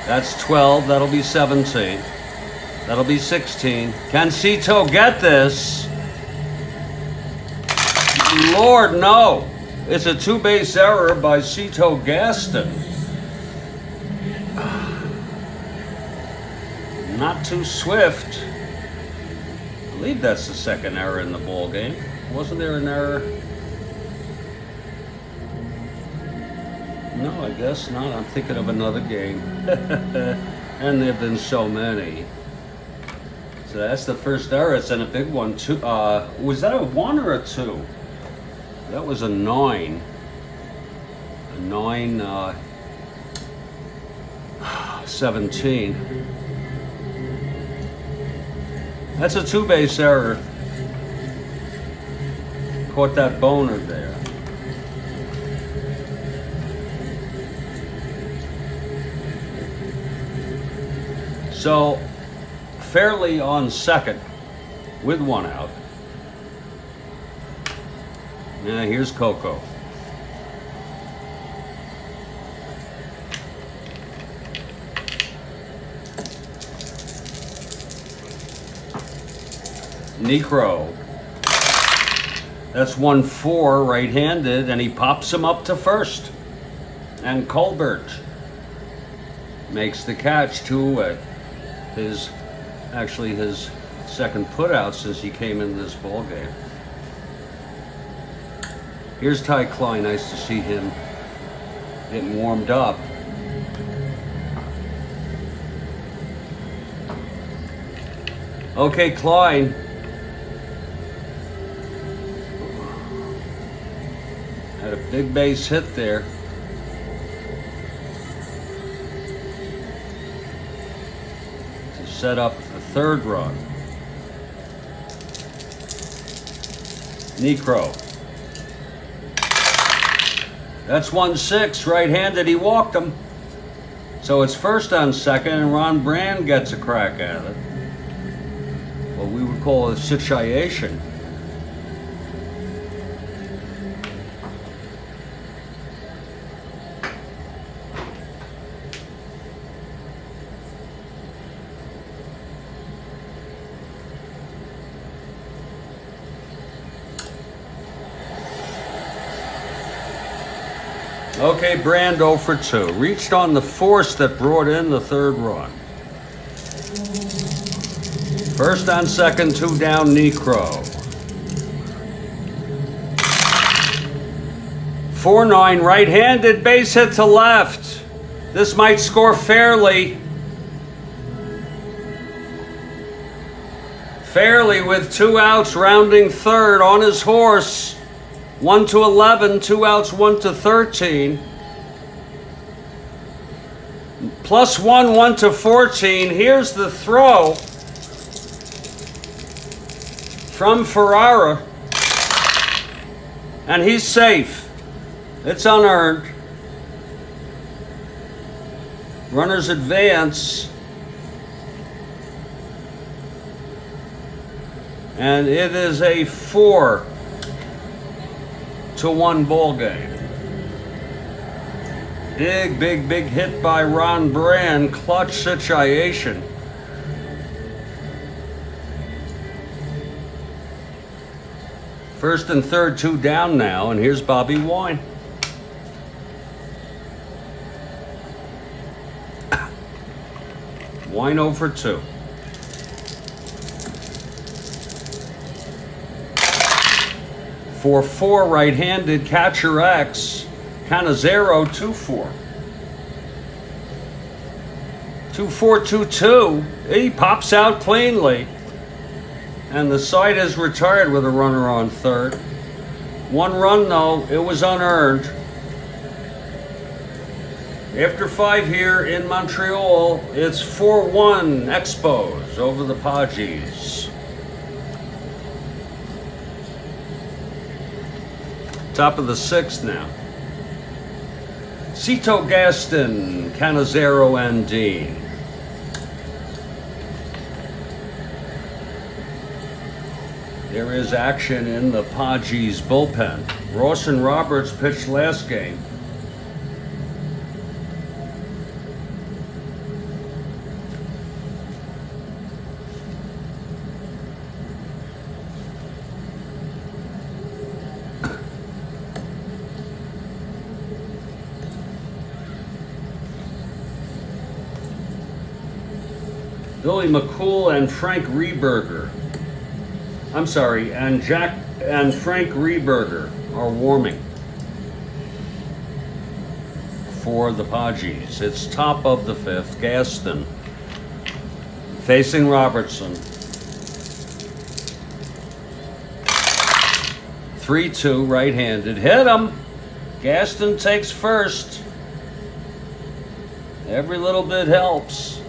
That's 12. That'll be 17. That'll be 16. Can Cito get this? Lord, no. It's a two-base error by Cito Gaston. Not too swift. I believe that's the second error in the ball game. Wasn't there an error? No, I guess not. I'm thinking of another game. And there have been so many. So that's the first error. It's in a big one too. Was that a 1 or a 2? That was a 9. A 9, 17. That's a two-base error. Caught that boner there. So, Fairley on second with one out. Now here's Coco. Niekro. That's 1-4 right-handed, and he pops him up to first. And Colbert makes the catch, 2-away. His second putout since he came in this ball game. Here's Ty Klein. Nice to see him getting warmed up. Okay, Klein. Had a big base hit there. Set up the third run. Niekro. That's 1-6 right-handed. He walked him. So it's first on second, and Ron Brand gets a crack at it. What we would call a situation. Okay, Brando for 2. Reached on the force that brought in the third run. First on second, 2 down, Niekro. 4-9, right-handed, base hit to left. This might score fairly. Fairly with 2 outs, rounding third on his horse. 1 to 11, 2 outs, 1 to 13. +1, 1 to 14. Here's the throw from Ferrara. And he's safe. It's unearned. Runners advance. And it is a 4-1 ball game. Big hit by Ron Brand. Clutch situation. First and third, 2 down now, and here's Bobby Wine. Wine 0 for 2. For 4, right-handed, catcher X. Canizero 2-4. 2-4, 2-2. He pops out cleanly. And the side is retired with a runner on third. 1 run though, it was unearned. After 5 here in Montreal, it's 4-1 Expos over the Padres. Top of the 6th now. Cito Gaston, Canizero, and Dean. There is action in the Padres bullpen. Ross and Roberts pitched last game. Billy McCool and Frank Rehberger. And Frank Rehberger are warming for the Padres. It's top of the 5th. Gaston facing Robertson. 3-2, right-handed. Hit him. Gaston takes first. Every little bit helps.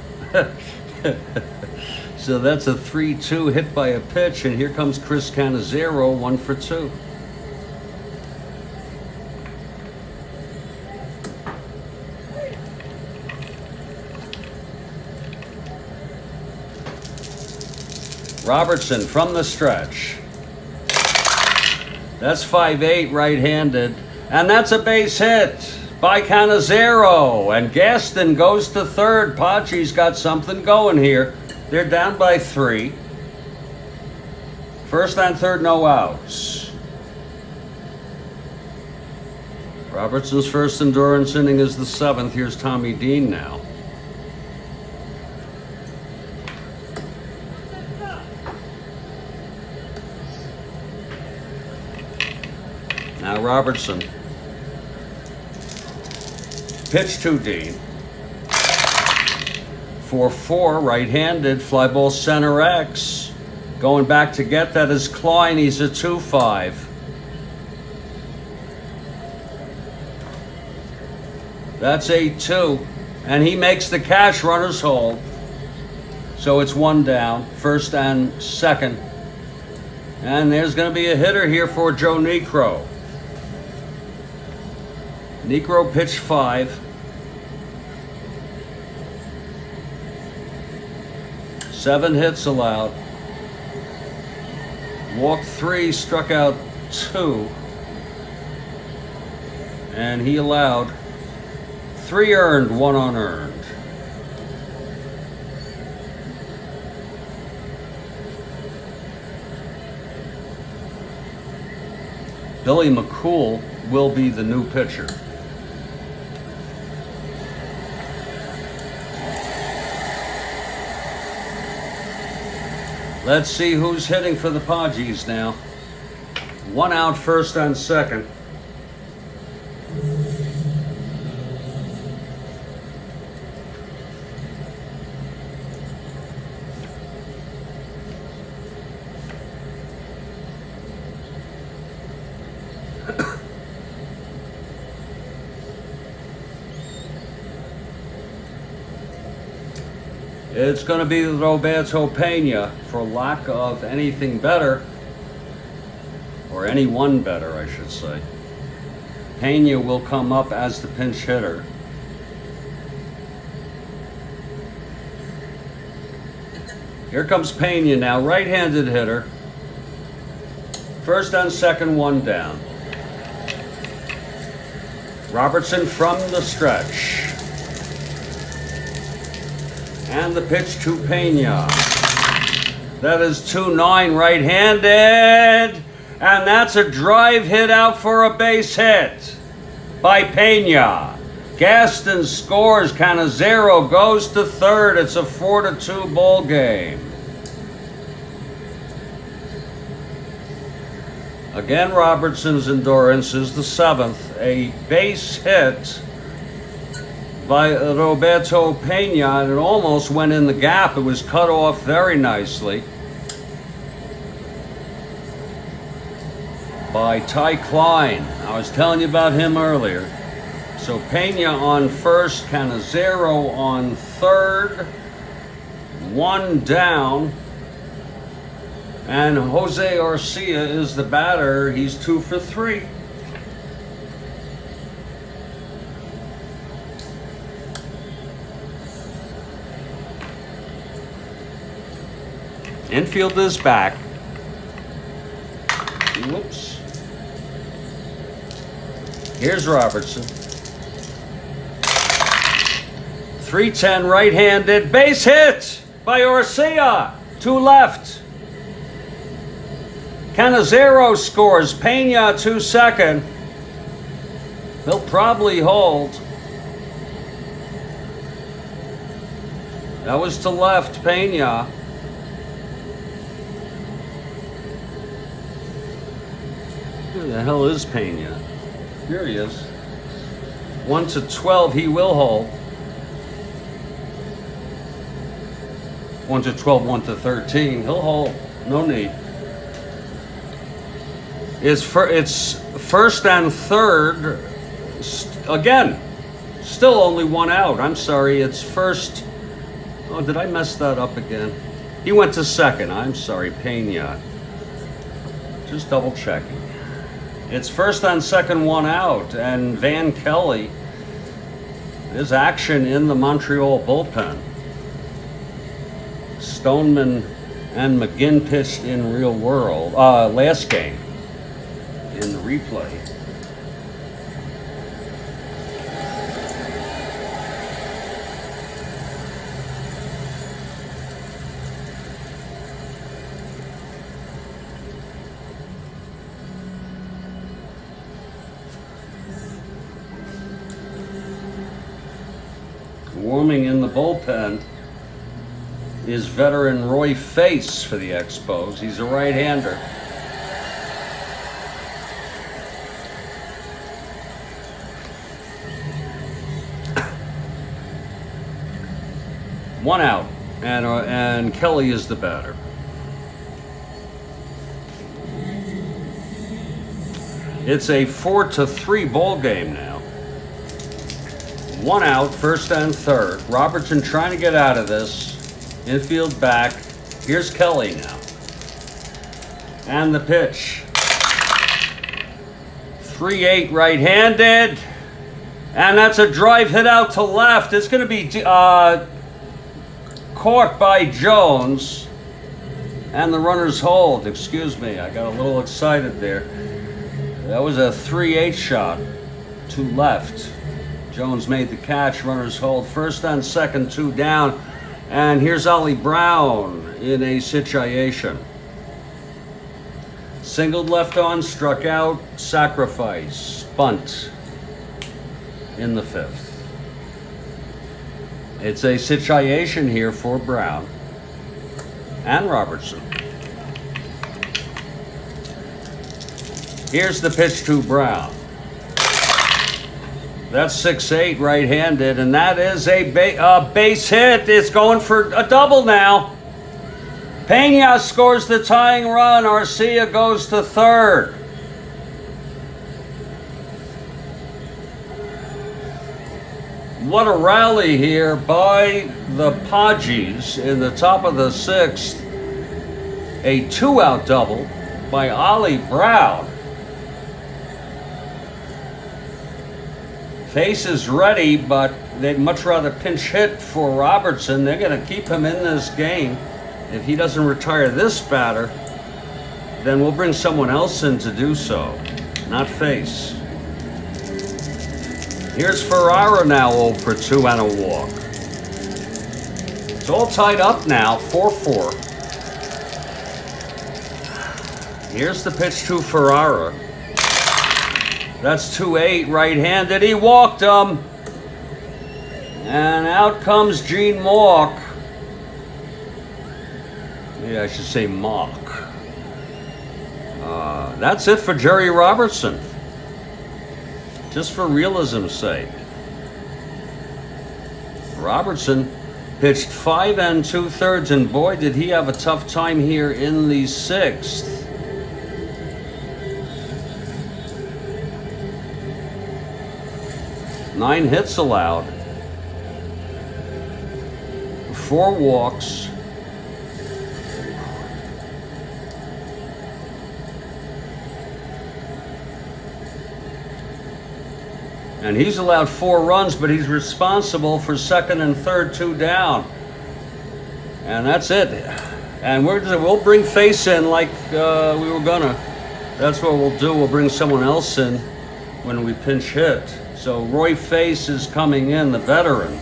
So that's a 3-2 hit by a pitch, and here comes Chris Canizero, 1 for 2. Robertson from the stretch. That's 5-8 right-handed, and that's a base hit by Canizero, and Gaston goes to third. Padres got something going here. They're down by 3. First and third, no outs. Robertson's first endurance inning is the 7th. Here's Tommy Dean now. Now Robertson. Pitch to Dean. 4-4, right-handed, fly ball center X. Going back to get that is Klein. He's a 2-5. That's 8-2. And he makes the catch, runners hold. So it's 1 down, first and second. And there's going to be a hitter here for Joe Niekro. Niekro pitched 5. 7 hits allowed. Walked 3, struck out 2. And he allowed 3 earned, 1 unearned. Billy McCool will be the new pitcher. Let's see who's hitting for the Padres now. 1 out, first and second. It's going to be Robertson Pena, for lack of anything better, or anyone better, I should say. Pena will come up as the pinch hitter. Here comes Pena now, right-handed hitter. First and second, 1 down. Robertson from the stretch. And the pitch to Pena. That is 2-9 right-handed. And that's a drive hit out for a base hit by Pena. Gaston scores. Canizero goes to third. It's a 4-2 ball game. Again, Robertson's endurance is the 7th. A base hit by Roberto Pena, and it almost went in the gap. It was cut off very nicely by Ty Klein. I was telling you about him earlier. So Pena on first, Canizero on third, 1 down, and Jose Arcia is the batter. He's 2 for 3. Infield is back. Whoops. Here's Robertson. 310 right-handed, base hit by Arcia to left. Canizero scores. Pena to second. He'll probably hold. That was to left, Pena. Who the hell is Pena? Here he is. 1-12, he will hold. 1-12, 1-13, he'll hold. No need. It's first and third. Again, still only 1 out. I'm sorry, it's first. Oh, did I mess that up again? He went to second. I'm sorry, Pena. Just double checking. It's first and second, 1 out, and Van Kelly is action in the Montreal bullpen. Stoneman and McGinn pitched in real world last game in the replay. Warming in the bullpen is veteran Roy Face for the Expos. He's a right-hander. One out, and Kelly is the batter. It's a 4-3 ball game now. 1 out, first and third. Robertson trying to get out of this. Infield back. Here's Kelly now. And the pitch. 3-8 right-handed. And that's a drive hit out to left. It's going to be caught by Jones. And the runners hold. Excuse me, I got a little excited there. That was a 3-8 shot to left. Jones made the catch, runners hold. First and second, 2 down. And here's Ollie Brown in a situation. Singled left on, struck out, sacrifice, bunt in the 5th. It's a situation here for Brown and Robertson. Here's the pitch to Brown. That's 6-8 right-handed, and that is a base hit. It's going for a double now. Pena scores the tying run. Arcia goes to third. What a rally here by the Padres in the top of the sixth. A 2-out double by Ollie Brown. Face is ready, but they'd much rather pinch hit for Robertson. They're going to keep him in this game. If he doesn't retire this batter, then we'll bring someone else in to do so, not Face. Here's Ferrara now 0 for 2 and a walk. It's all tied up now, 4-4. Here's the pitch to Ferrara. That's 2-8 right-handed. He walked him. And out comes Gene Mauch. Maybe I should say Mauch. That's it for Jerry Robertson. Just for realism's sake. Robertson pitched 5 2/3, and boy, did he have a tough time here in the sixth. Nine hits allowed, 4 walks, and he's allowed 4 runs, but he's responsible for second and third, 2 down, and that's it. And we'll bring Face in like we were gonna. That's what we'll do. We'll bring someone else in when we pinch hit. So Roy Face is coming in, the veteran,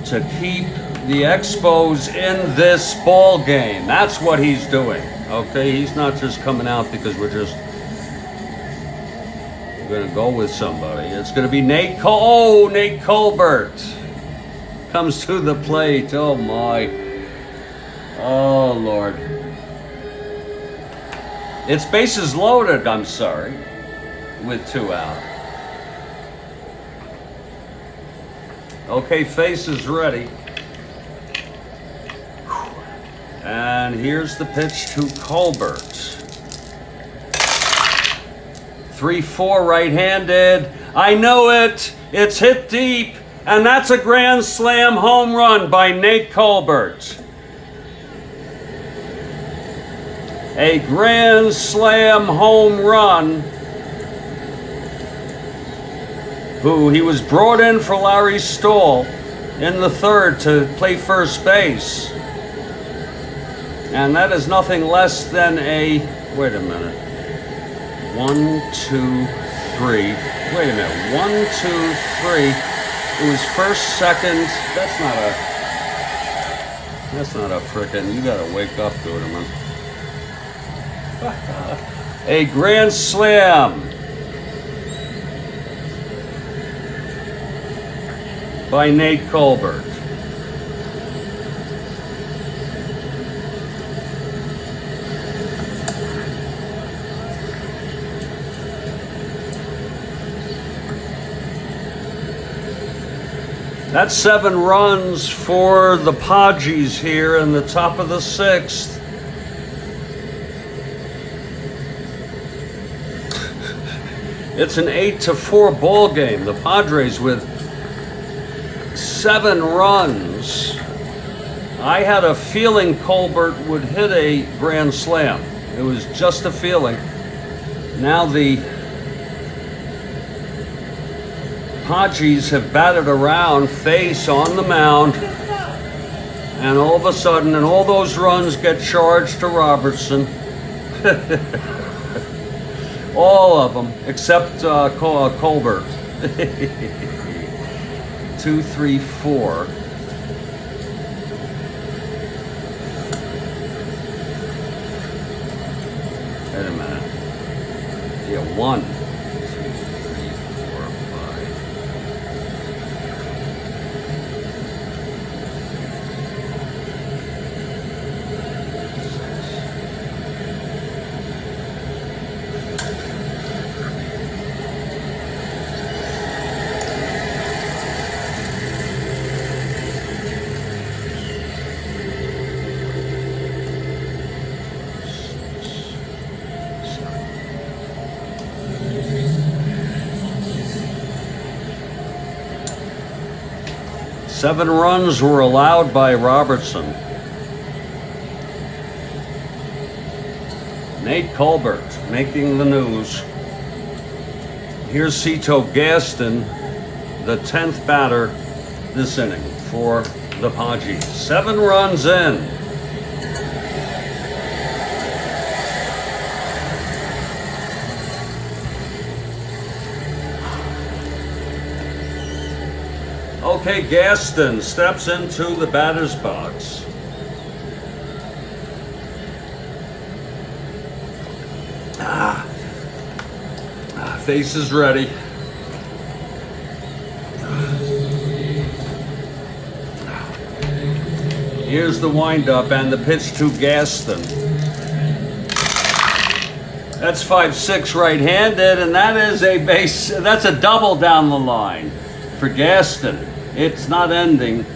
to keep the Expos in this ball game. That's what he's doing. Okay, he's not just coming out because we're going to go with somebody. It's going to be Nate Colbert comes to the plate. Oh my. Oh Lord. It's bases loaded, I'm sorry, with 2 out. Okay, Face is ready. And here's the pitch to Colbert. 3-4 right-handed. I know it. It's hit deep. And that's a grand slam home run by Nate Colbert. A grand slam home run. He was brought in for Larry Stahl in the third to play first base. And that is nothing less than a, wait a minute. 1, 2, 3. Wait a minute. 1, 2, 3. It was first, second. That's not a frickin', you gotta wake up, Guterman. A grand slam by Nate Colbert. That's 7 runs for the Padres here in the top of the sixth. It's an 8-4 ball game. The Padres with 7 runs. I had a feeling Colbert would hit a grand slam. It was just a feeling. Now the Padres have batted around, Face on the mound, and all of a sudden, and all those runs get charged to Robertson. All of them, except Colbert. 2, 3, 4. Wait a minute. Yeah, 1, 2, 3, 4, 5. 7 runs were allowed by Robertson. Nate Colbert making the news. Here's Cito Gaston, the 10th batter this inning for the Padres. 7 runs in. Okay, Gaston steps into the batter's box. Face is ready. Here's the windup and the pitch to Gaston. That's 5-6 right-handed, and that is a base. That's a double down the line for Gaston. It's not ending.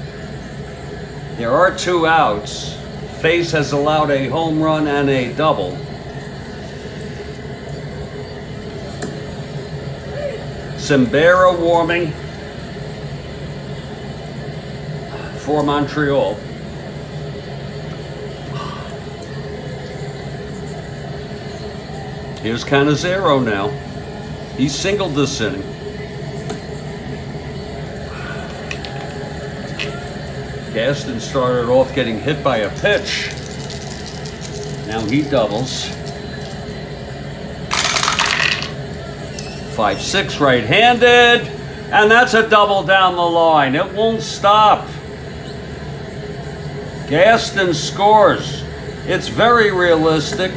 There are 2 outs. Face has allowed a home run and a double. Simbera warming for Montreal. Here's Canizero now. He singled this inning. Gaston started off getting hit by a pitch. Now he doubles. 5-6 right-handed, and that's a double down the line. It won't stop. Gaston scores. It's very realistic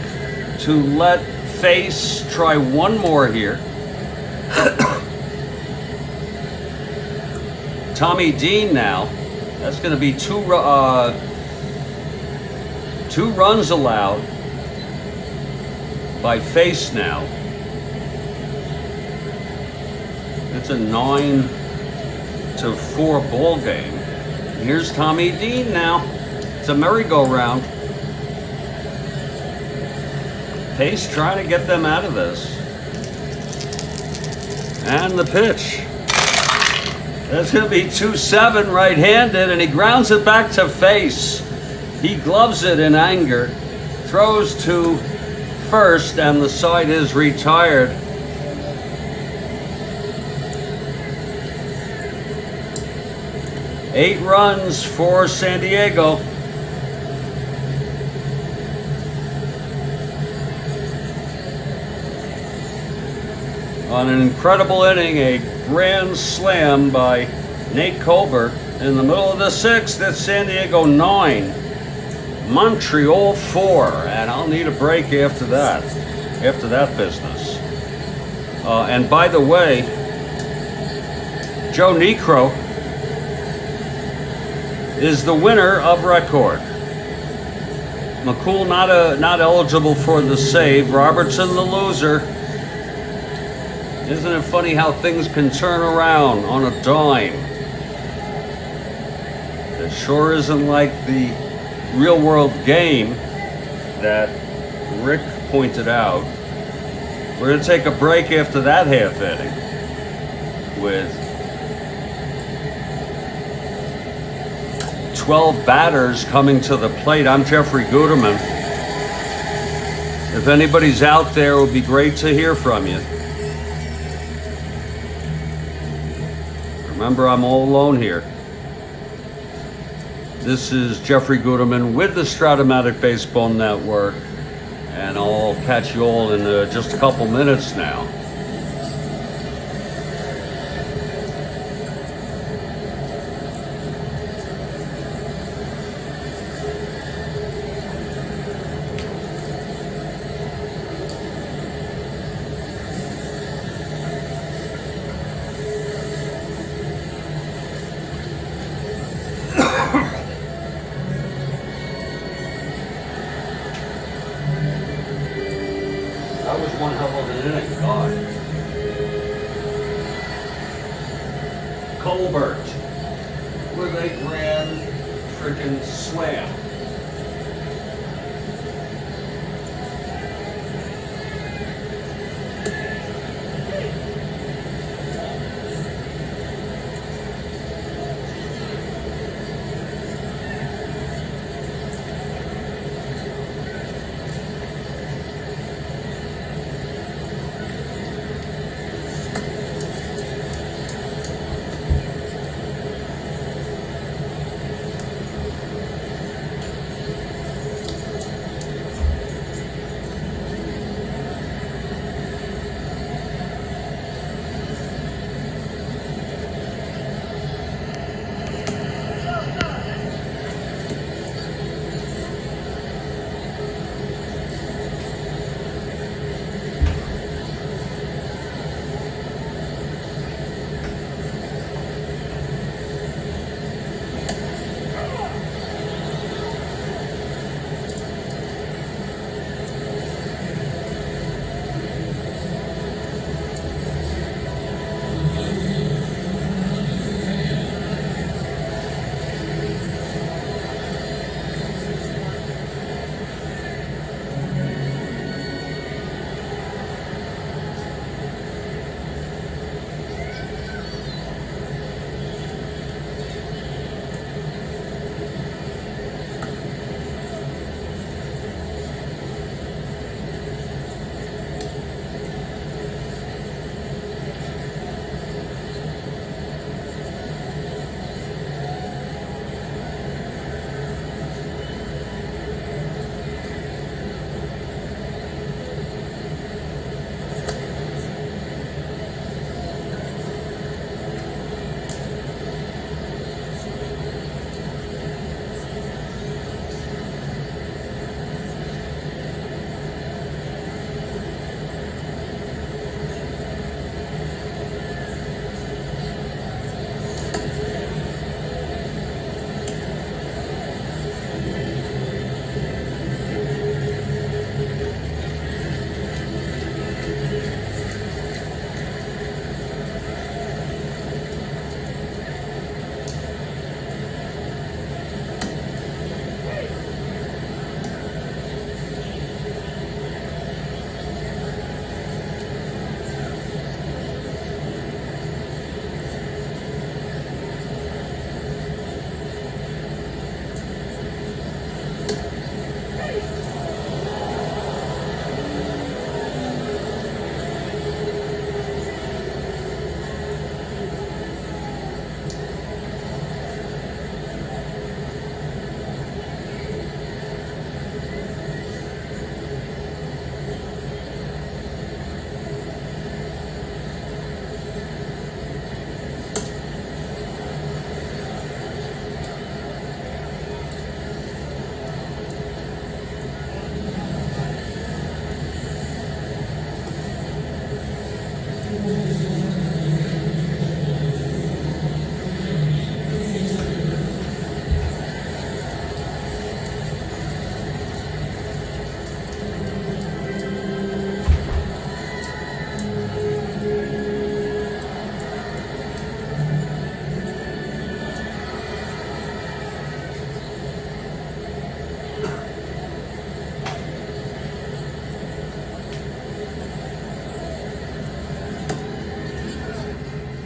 to let Face try one more here. Tommy Dean now. That's going to be 2 runs allowed by Face now. It's a 9-4 ball game. Here's Tommy Dean now. It's a merry-go-round. Pace trying to get them out of this. And the pitch. That's going to be 2-7 right-handed, and he grounds it back to Face. He gloves it in anger, throws to first, and the side is retired. Eight runs for San Diego. On an incredible inning, a grand slam by Nate Colbert. In the middle of the 6th, it's San Diego 9, Montreal 4, and I'll need a break after that business. And by the way, Joe Niekro is the winner of record. McCool not eligible for the save. Robertson the loser. Isn't it funny how things can turn around on a dime? It sure isn't like the real world game that Rick pointed out. We're going to take a break after that half inning with 12 batters coming to the plate. I'm Jeffrey Guterman. If anybody's out there, it would be great to hear from you. Remember, I'm all alone here. This is Jeffrey Guterman with the Strat-O-Matic Baseball Network, and I'll catch you all in just a couple minutes now. That was one hell of an inning, God. Colbert with a grand freaking slam.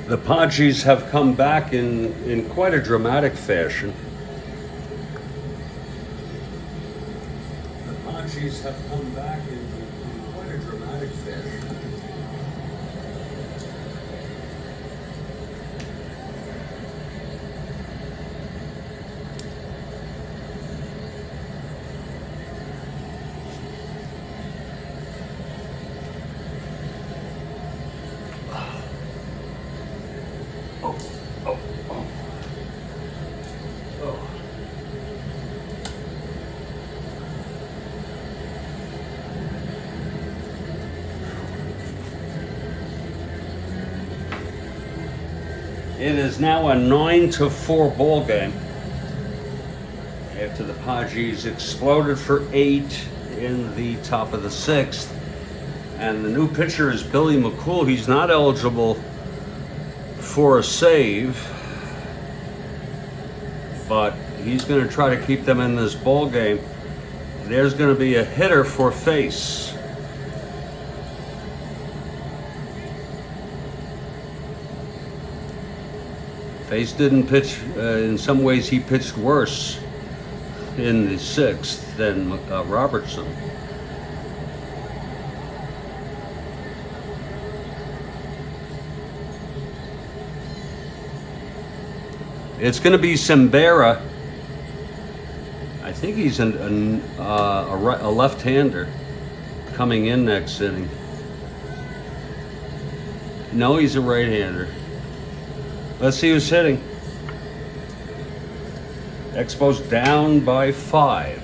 The Padres have come back in quite a dramatic fashion. The Padres have come back in quite a dramatic fashion. It is now a 9-4 ball game after the Padres exploded for 8 in the top of the 6th. And the new pitcher is Billy McCool. He's not eligible for a save, but he's going to try to keep them in this ball game. There's going to be a hitter for Face. Face didn't pitch, in some ways he pitched worse in the 6th than Robertson. It's going to be Simbera. I think he's a left-hander coming in next inning. No, he's a right-hander. Let's see who's hitting. Expos down by 5.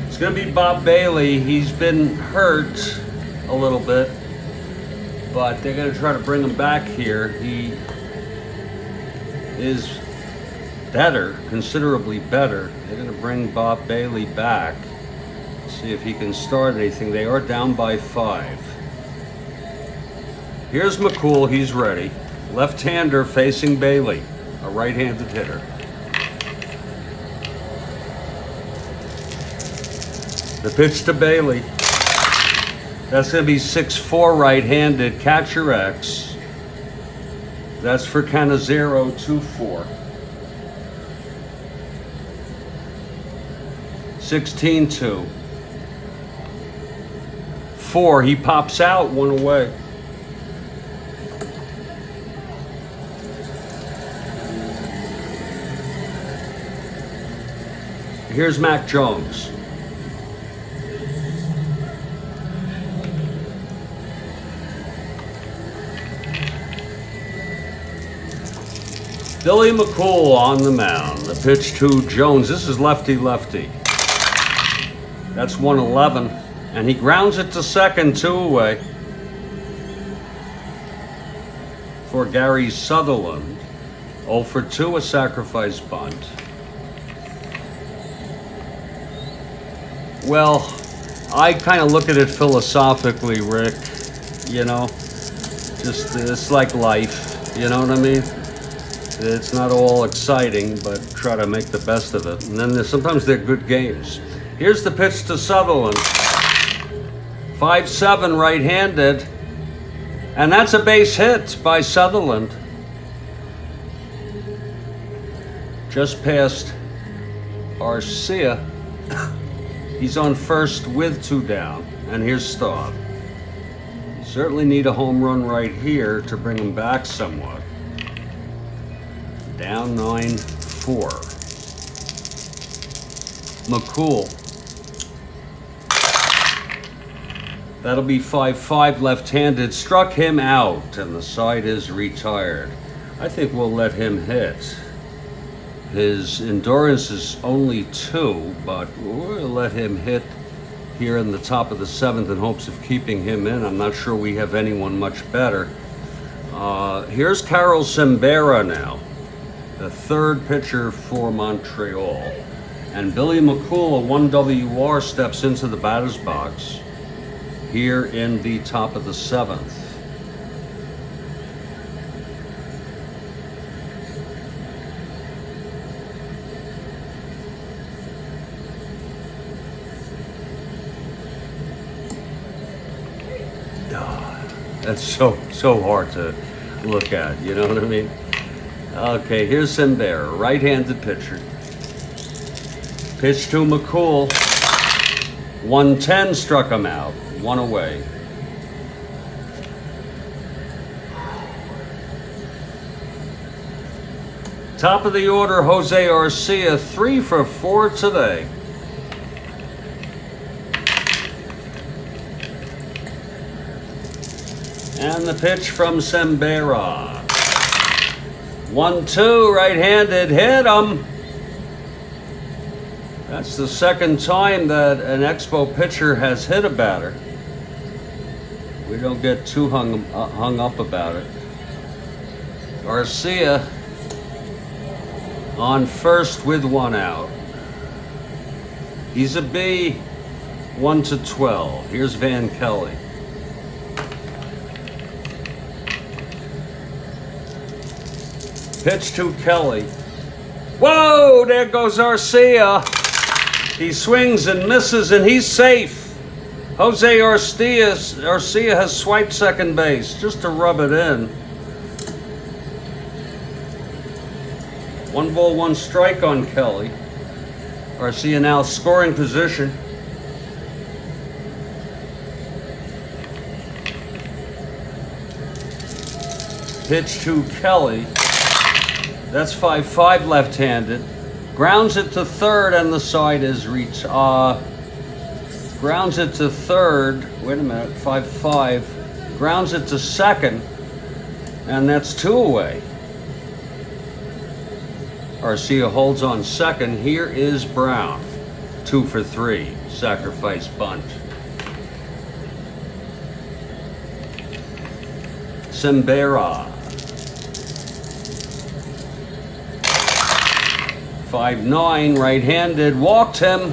It's going to be Bob Bailey. He's been hurt a little bit, but they're going to try to bring him back here. He is better, considerably better. They're going to bring Bob Bailey back. See if he can start anything. They are down by 5. Here's McCool. He's ready. Left-hander facing Bailey, a right-handed hitter. The pitch to Bailey. That's going to be 6-4 right-handed. Catcher X. That's for Canizero, 2-4. 16-2. 4. He pops out, 1 away. Here's Mac Jones. Billy McCool on the mound. The pitch to Jones. This is lefty-lefty. That's 111, and he grounds it to second, 2 away. For Gary Sutherland, 0 for 2, a sacrifice bunt. Well, I kind of look at it philosophically, Rick. You know, just it's like life. You know what I mean? It's not all exciting, but try to make the best of it. And then sometimes they're good games. Here's the pitch to Sutherland. 5-7 right-handed. And that's a base hit by Sutherland. Just past Arcia. He's on first with 2 down. And here's Staub. You certainly need a home run right here to bring him back somewhat. Down 9-4. McCool. That'll be 5-5 left-handed. Struck him out, and the side is retired. I think we'll let him hit. His endurance is only 2, but we'll let him hit here in the top of the 7th in hopes of keeping him in. I'm not sure we have anyone much better. Here's Carol Simbera now, the 3rd pitcher for Montreal. And Billy McCool, a 1 WR, steps into the batter's box here in the top of the 7th. That's so hard to look at, you know what I mean? Okay, here's Simbera, right-handed pitcher. Pitch to McCool. 110 struck him out, 1 away. Top of the order, Jose Arcia, 3 for 4 today. And the pitch from Simbera. 1-2, right-handed, hit him. That's the second time that an Expo pitcher has hit a batter. We don't get too hung up about it. Arcia on first with 1 out. He's a B, 1-12. Here's Van Kelly. Pitch to Kelly. Whoa, there goes Arcia. He swings and misses, and he's safe. Jose Arcia has swiped second base just to rub it in. 1 ball, 1 strike on Kelly. Arcia now scoring position. Pitch to Kelly. That's 5-5 left-handed. Grounds it to third, and the side is reached. Grounds it to third. Wait a minute, 5-5. Grounds it to second, and that's 2 away. Arcia holds on second. Here is Brown. 2 for 3. Sacrifice bunt. Simbera. 5-9, right-handed, walked him.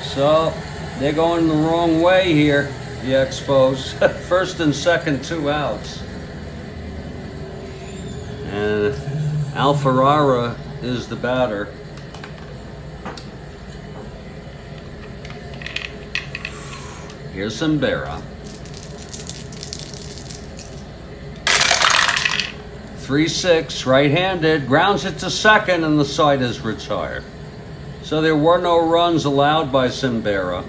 So they're going the wrong way here, the Expos. First and second, 2 outs. And Alfarara is the batter. Here's Simbera. 3-6, right-handed, grounds it to second, and the side is retired. So there were no runs allowed by Simbera.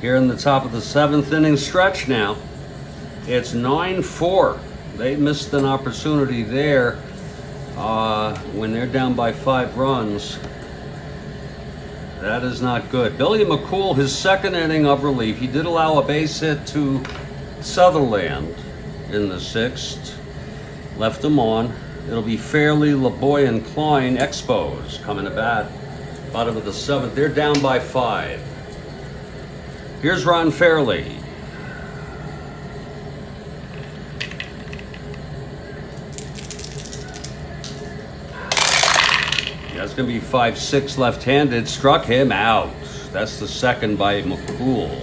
Here in the top of the 7th inning stretch now. It's 9-4. They missed an opportunity there when they're down by 5 runs. That is not good. Billy McCool, his 2nd inning of relief. He did allow a base hit to Sutherland in the 6th. Left him on. It'll be Fairley, LeBoy, and Klein, Expos, coming to bat. Bottom of the 7th. They're down by 5. Here's Ron Fairley. That's going to be 5-6 left-handed. Struck him out. That's the 2nd by McCool.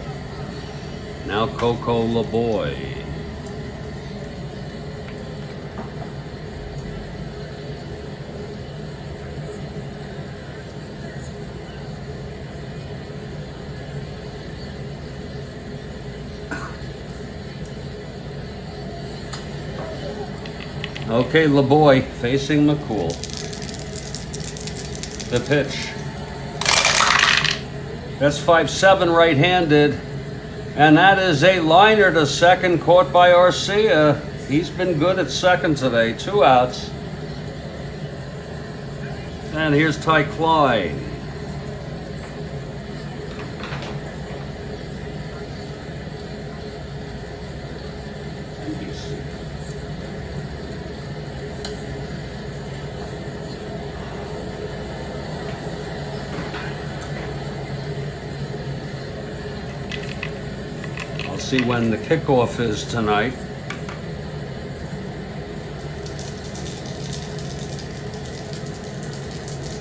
Now Coco LeBoy. Okay, LeBoy facing McCool. The pitch. That's 5-7 right-handed. And that is a liner to second, caught by Arcia. He's been good at second today. 2 outs. And here's Ty Klein. See when the kickoff is tonight.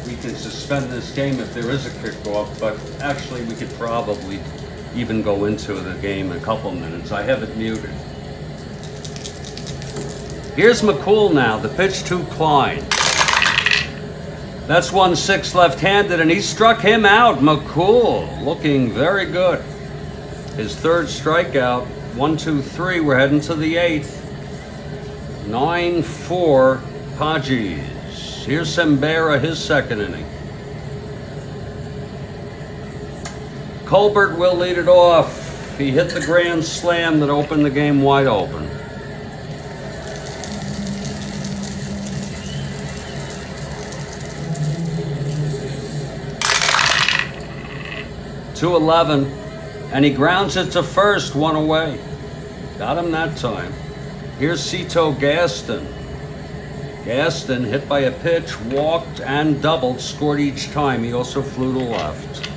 We can suspend this game if there is a kickoff, but actually we could probably even go into the game in a couple minutes. I have it muted. Here's McCool now, the pitch to Klein. That's 1-6 left-handed, and he struck him out. McCool looking very good. His 3rd strikeout. 1, 2, 3. We're heading to the 8th. 9-4 Padres. Here's Sembera, his second inning. Colbert will lead it off. He hit the grand slam that opened the game wide open. .211, and he grounds it to first, 1 away. Got him that time. Here's Cito Gaston. Gaston hit by a pitch, walked and doubled, scored each time. He also flew to left.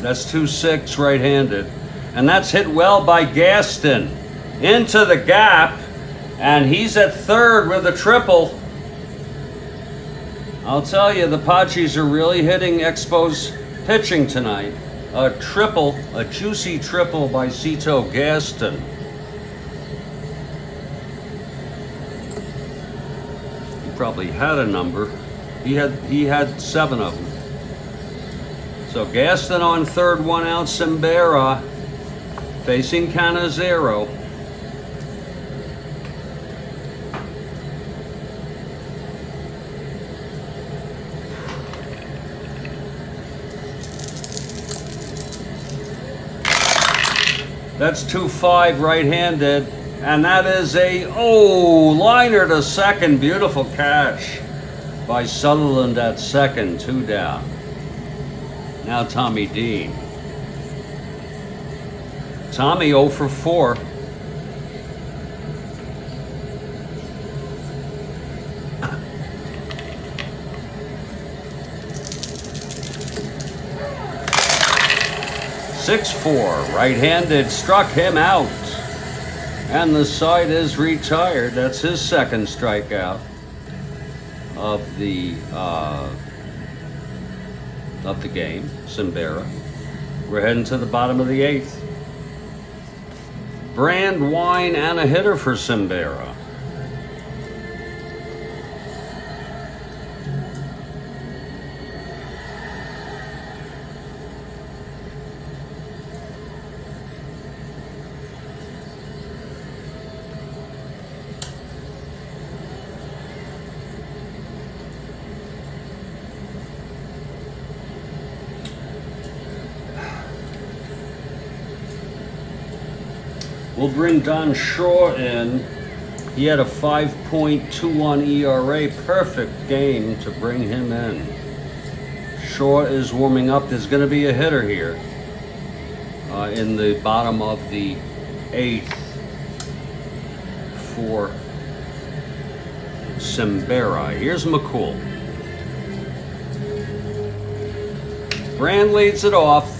That's 2-6 right-handed. And that's hit well by Gaston. Into the gap. And he's at third with a triple. I'll tell you, the Padres are really hitting Expo's pitching tonight. A triple, a juicy triple by Cito Gaston. He probably had a number. He had 7 of them. So Gaston on third, 1 out. Sembera facing Canizero. That's 2-5 right-handed, and that is a liner to second. Beautiful catch by Sutherland at second. 2 down. Now Tommy Dean. Tommy 0 for 4. .64 right-handed, struck him out, and the side is retired. That's his second strikeout of the game. Sembera. We're heading to the bottom of the 8th. Brand, wine, and a hitter for Sembera. We'll bring Don Shaw in. He had a 5.21 ERA. Perfect game to bring him in. Shaw is warming up. There's going to be a hitter here in the bottom of the 8th for Sembera. Here's McCool. Brand leads it off.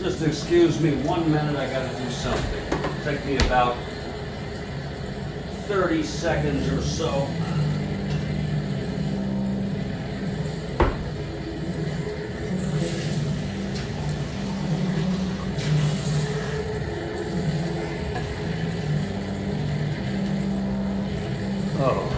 Just excuse me 1 minute, I gotta do something. It'll take me about 30 seconds or so. Oh.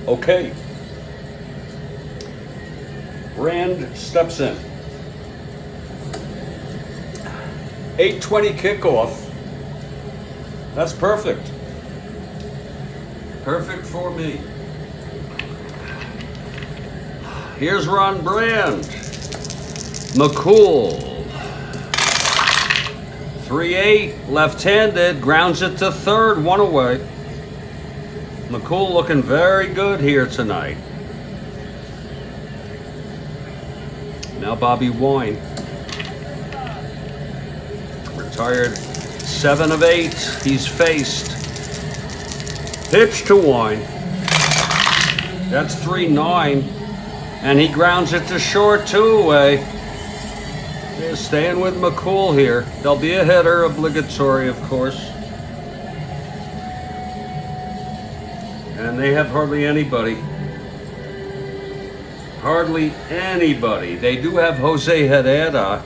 Okay. Brand steps in. 8:20 kickoff. That's perfect. Perfect for me. Here's Ron Brand. McCool. 3-8, left-handed, grounds it to third, one away. McCool looking very good here tonight. Now Bobby Wine. Retired 7 of 8, he's faced. Pitch to Wine. That's 3-9. And he grounds it to short, 2 away. They're staying with McCool here. There'll be a hitter, obligatory, of course. And they have hardly anybody. Hardly anybody. They do have Jose Herrera.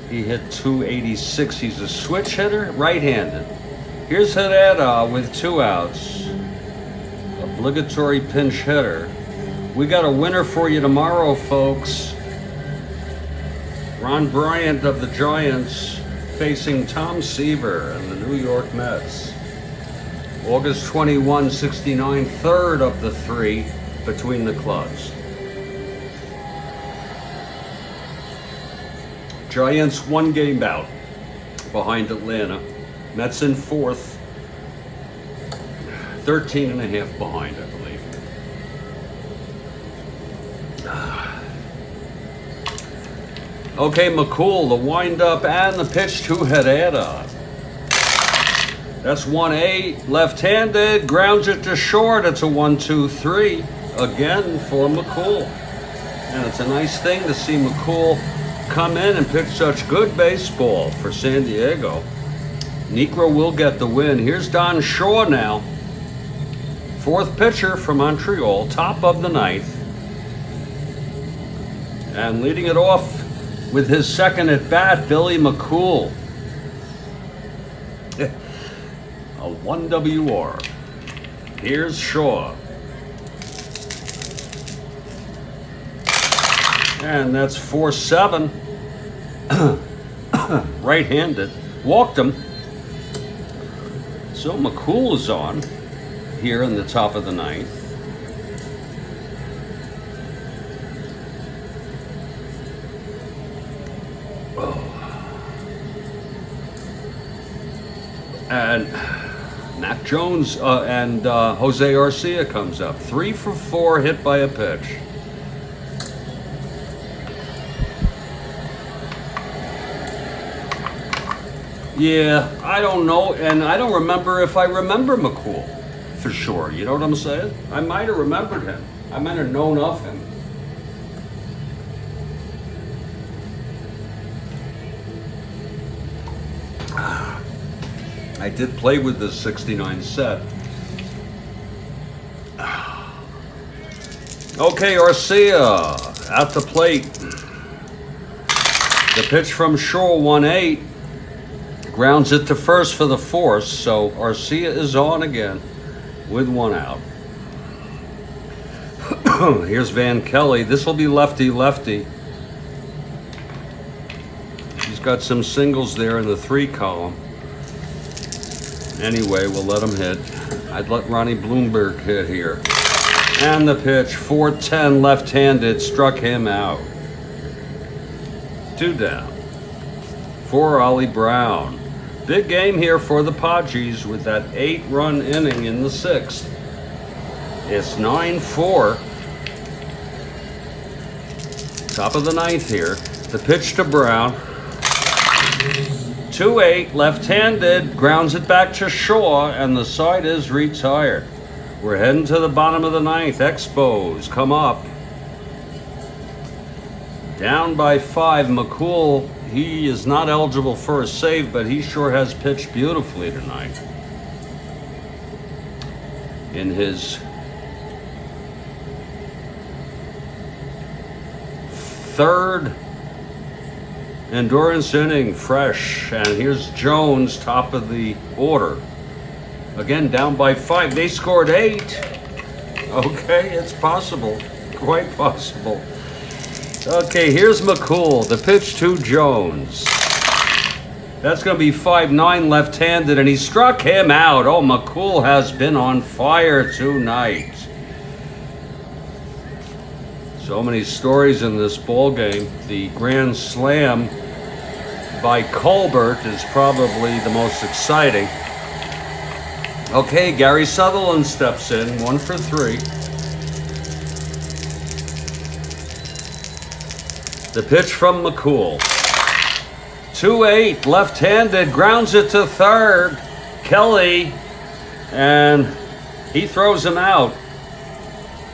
He hit 286. He's a switch hitter, right-handed. Here's Herrera with 2 outs. Obligatory pinch hitter. We got a winner for you tomorrow, folks. Ron Bryant of the Giants facing Tom Seaver and the New York Mets. August 21, 69, third of the 3 between the clubs. Giants 1 game out behind Atlanta. Mets in 4th. 13 and a half behind, I believe. Okay, McCool, the wind-up and the pitch to Herrera. That's 1-8, left-handed, grounds it to short. It's a 1-2-3 again for McCool. And it's a nice thing to see McCool come in and pitch such good baseball for San Diego. Niekro will get the win. Here's Don Shaw now. 4th pitcher for Montreal, top of the 9th. And leading it off with his second at bat, Billy McCool. A 1 WR. Here's Shaw. And that's 4-7. Right-handed. Walked him. So McCool is on here in the top of the 9th. And Mac Jones and Jose Arcia comes up. 3 for 4 hit by a pitch. Yeah, I don't know, and I don't remember if I remember McCool for sure. You know what I'm saying? I might have remembered him. I might have known of him. I did play with this 69 set. Okay, Arcia at the plate. The pitch from Shaw, 1-8. Grounds it to first for the force, so Arcia is on again with 1 out. Here's Van Kelly. This will be lefty-lefty. He's got some singles there in the 3 column. Anyway, we'll let him hit. I'd let Ronnie Bloomberg hit here. And the pitch, 4-10 left-handed, struck him out. 2 down. For Ollie Brown. Big game here for the Padres with that 8-run inning in the 6th. It's 9-4. Top of the 9th here. The pitch to Brown. 2-8, left-handed, grounds it back to Shaw, and the side is retired. We're heading to the bottom of the 9th. Expos come up. Down by 5. McCool, he is not eligible for a save, but he sure has pitched beautifully tonight. In his 3rd endurance inning, fresh. And here's Jones, top of the order. Again, down by 5. They scored 8. Okay, it's possible. Quite possible. Okay, here's McCool. The pitch to Jones. That's going to be 5'9", left-handed, and he struck him out. Oh, McCool has been on fire tonight. So many stories in this ball game. The grand slam by Colbert is probably the most exciting. Okay, Gary Sutherland steps in, 1 for 3. The pitch from McCool. 2-8, left-handed, grounds it to third. Kelly, and he throws him out.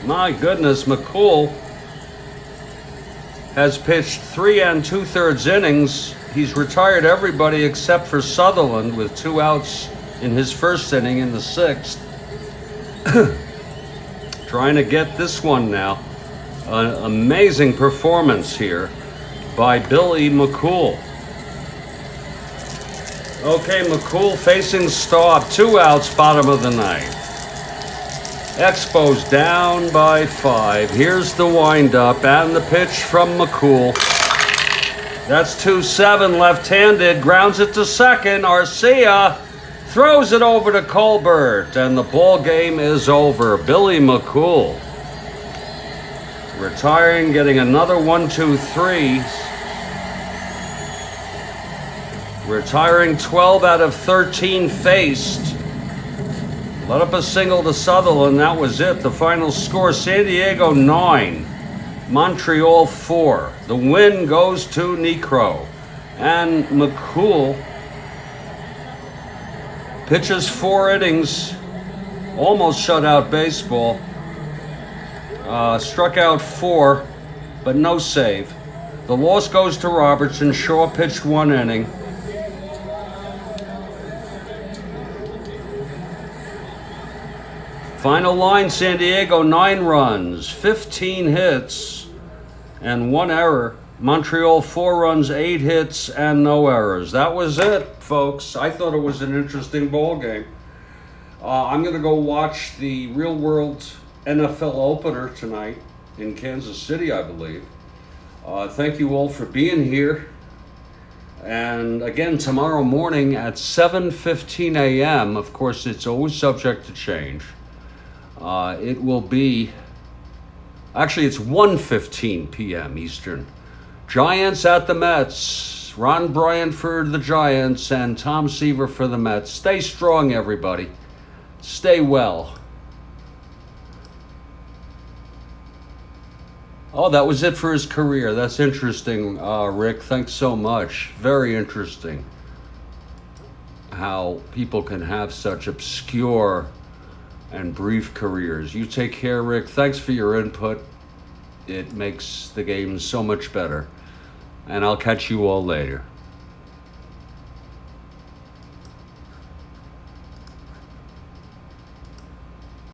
My goodness, McCool has pitched 3 2/3 innings. He's retired everybody except for Sutherland with 2 outs in his first inning in the 6th. Trying to get this one now. An amazing performance here by Billy McCool. Okay, McCool facing Staub, 2 outs, bottom of the 9th. Expos down by 5. Here's the windup and the pitch from McCool. That's 2-7, left-handed, grounds it to second. Arcia throws it over to Colbert, and the ball game is over. Billy McCool retiring, getting another 1-2-3. Retiring 12 out of 13 faced. Let up a single to Sutherland, that was it. The final score, San Diego 9, Montreal 4. The win goes to Niekro. And McCool pitches 4 innings, almost shut out baseball. Struck out 4, but no save. The loss goes to Robertson. Shaw pitched 1 inning. Final line, San Diego 9 runs, 15 hits, and 1 error. Montreal 4 runs, 8 hits, and no errors. That was it, folks. I thought it was an interesting ball game. I'm going to go watch the Real World NFL opener tonight in Kansas City, I believe. Thank you all for being here. And again, tomorrow morning at 7:15 a.m., of course, it's always subject to change. It will be, actually it's 1:15 p.m. Eastern. Giants at the Mets. Ron Bryant for the Giants and Tom Seaver for the Mets. Stay strong, everybody. Stay well. Oh, that was it for his career. That's interesting, Rick. Thanks so much. Very interesting how people can have such obscure and brief careers. You take care, Rick. Thanks for your input. It makes the game so much better. And I'll catch you all later.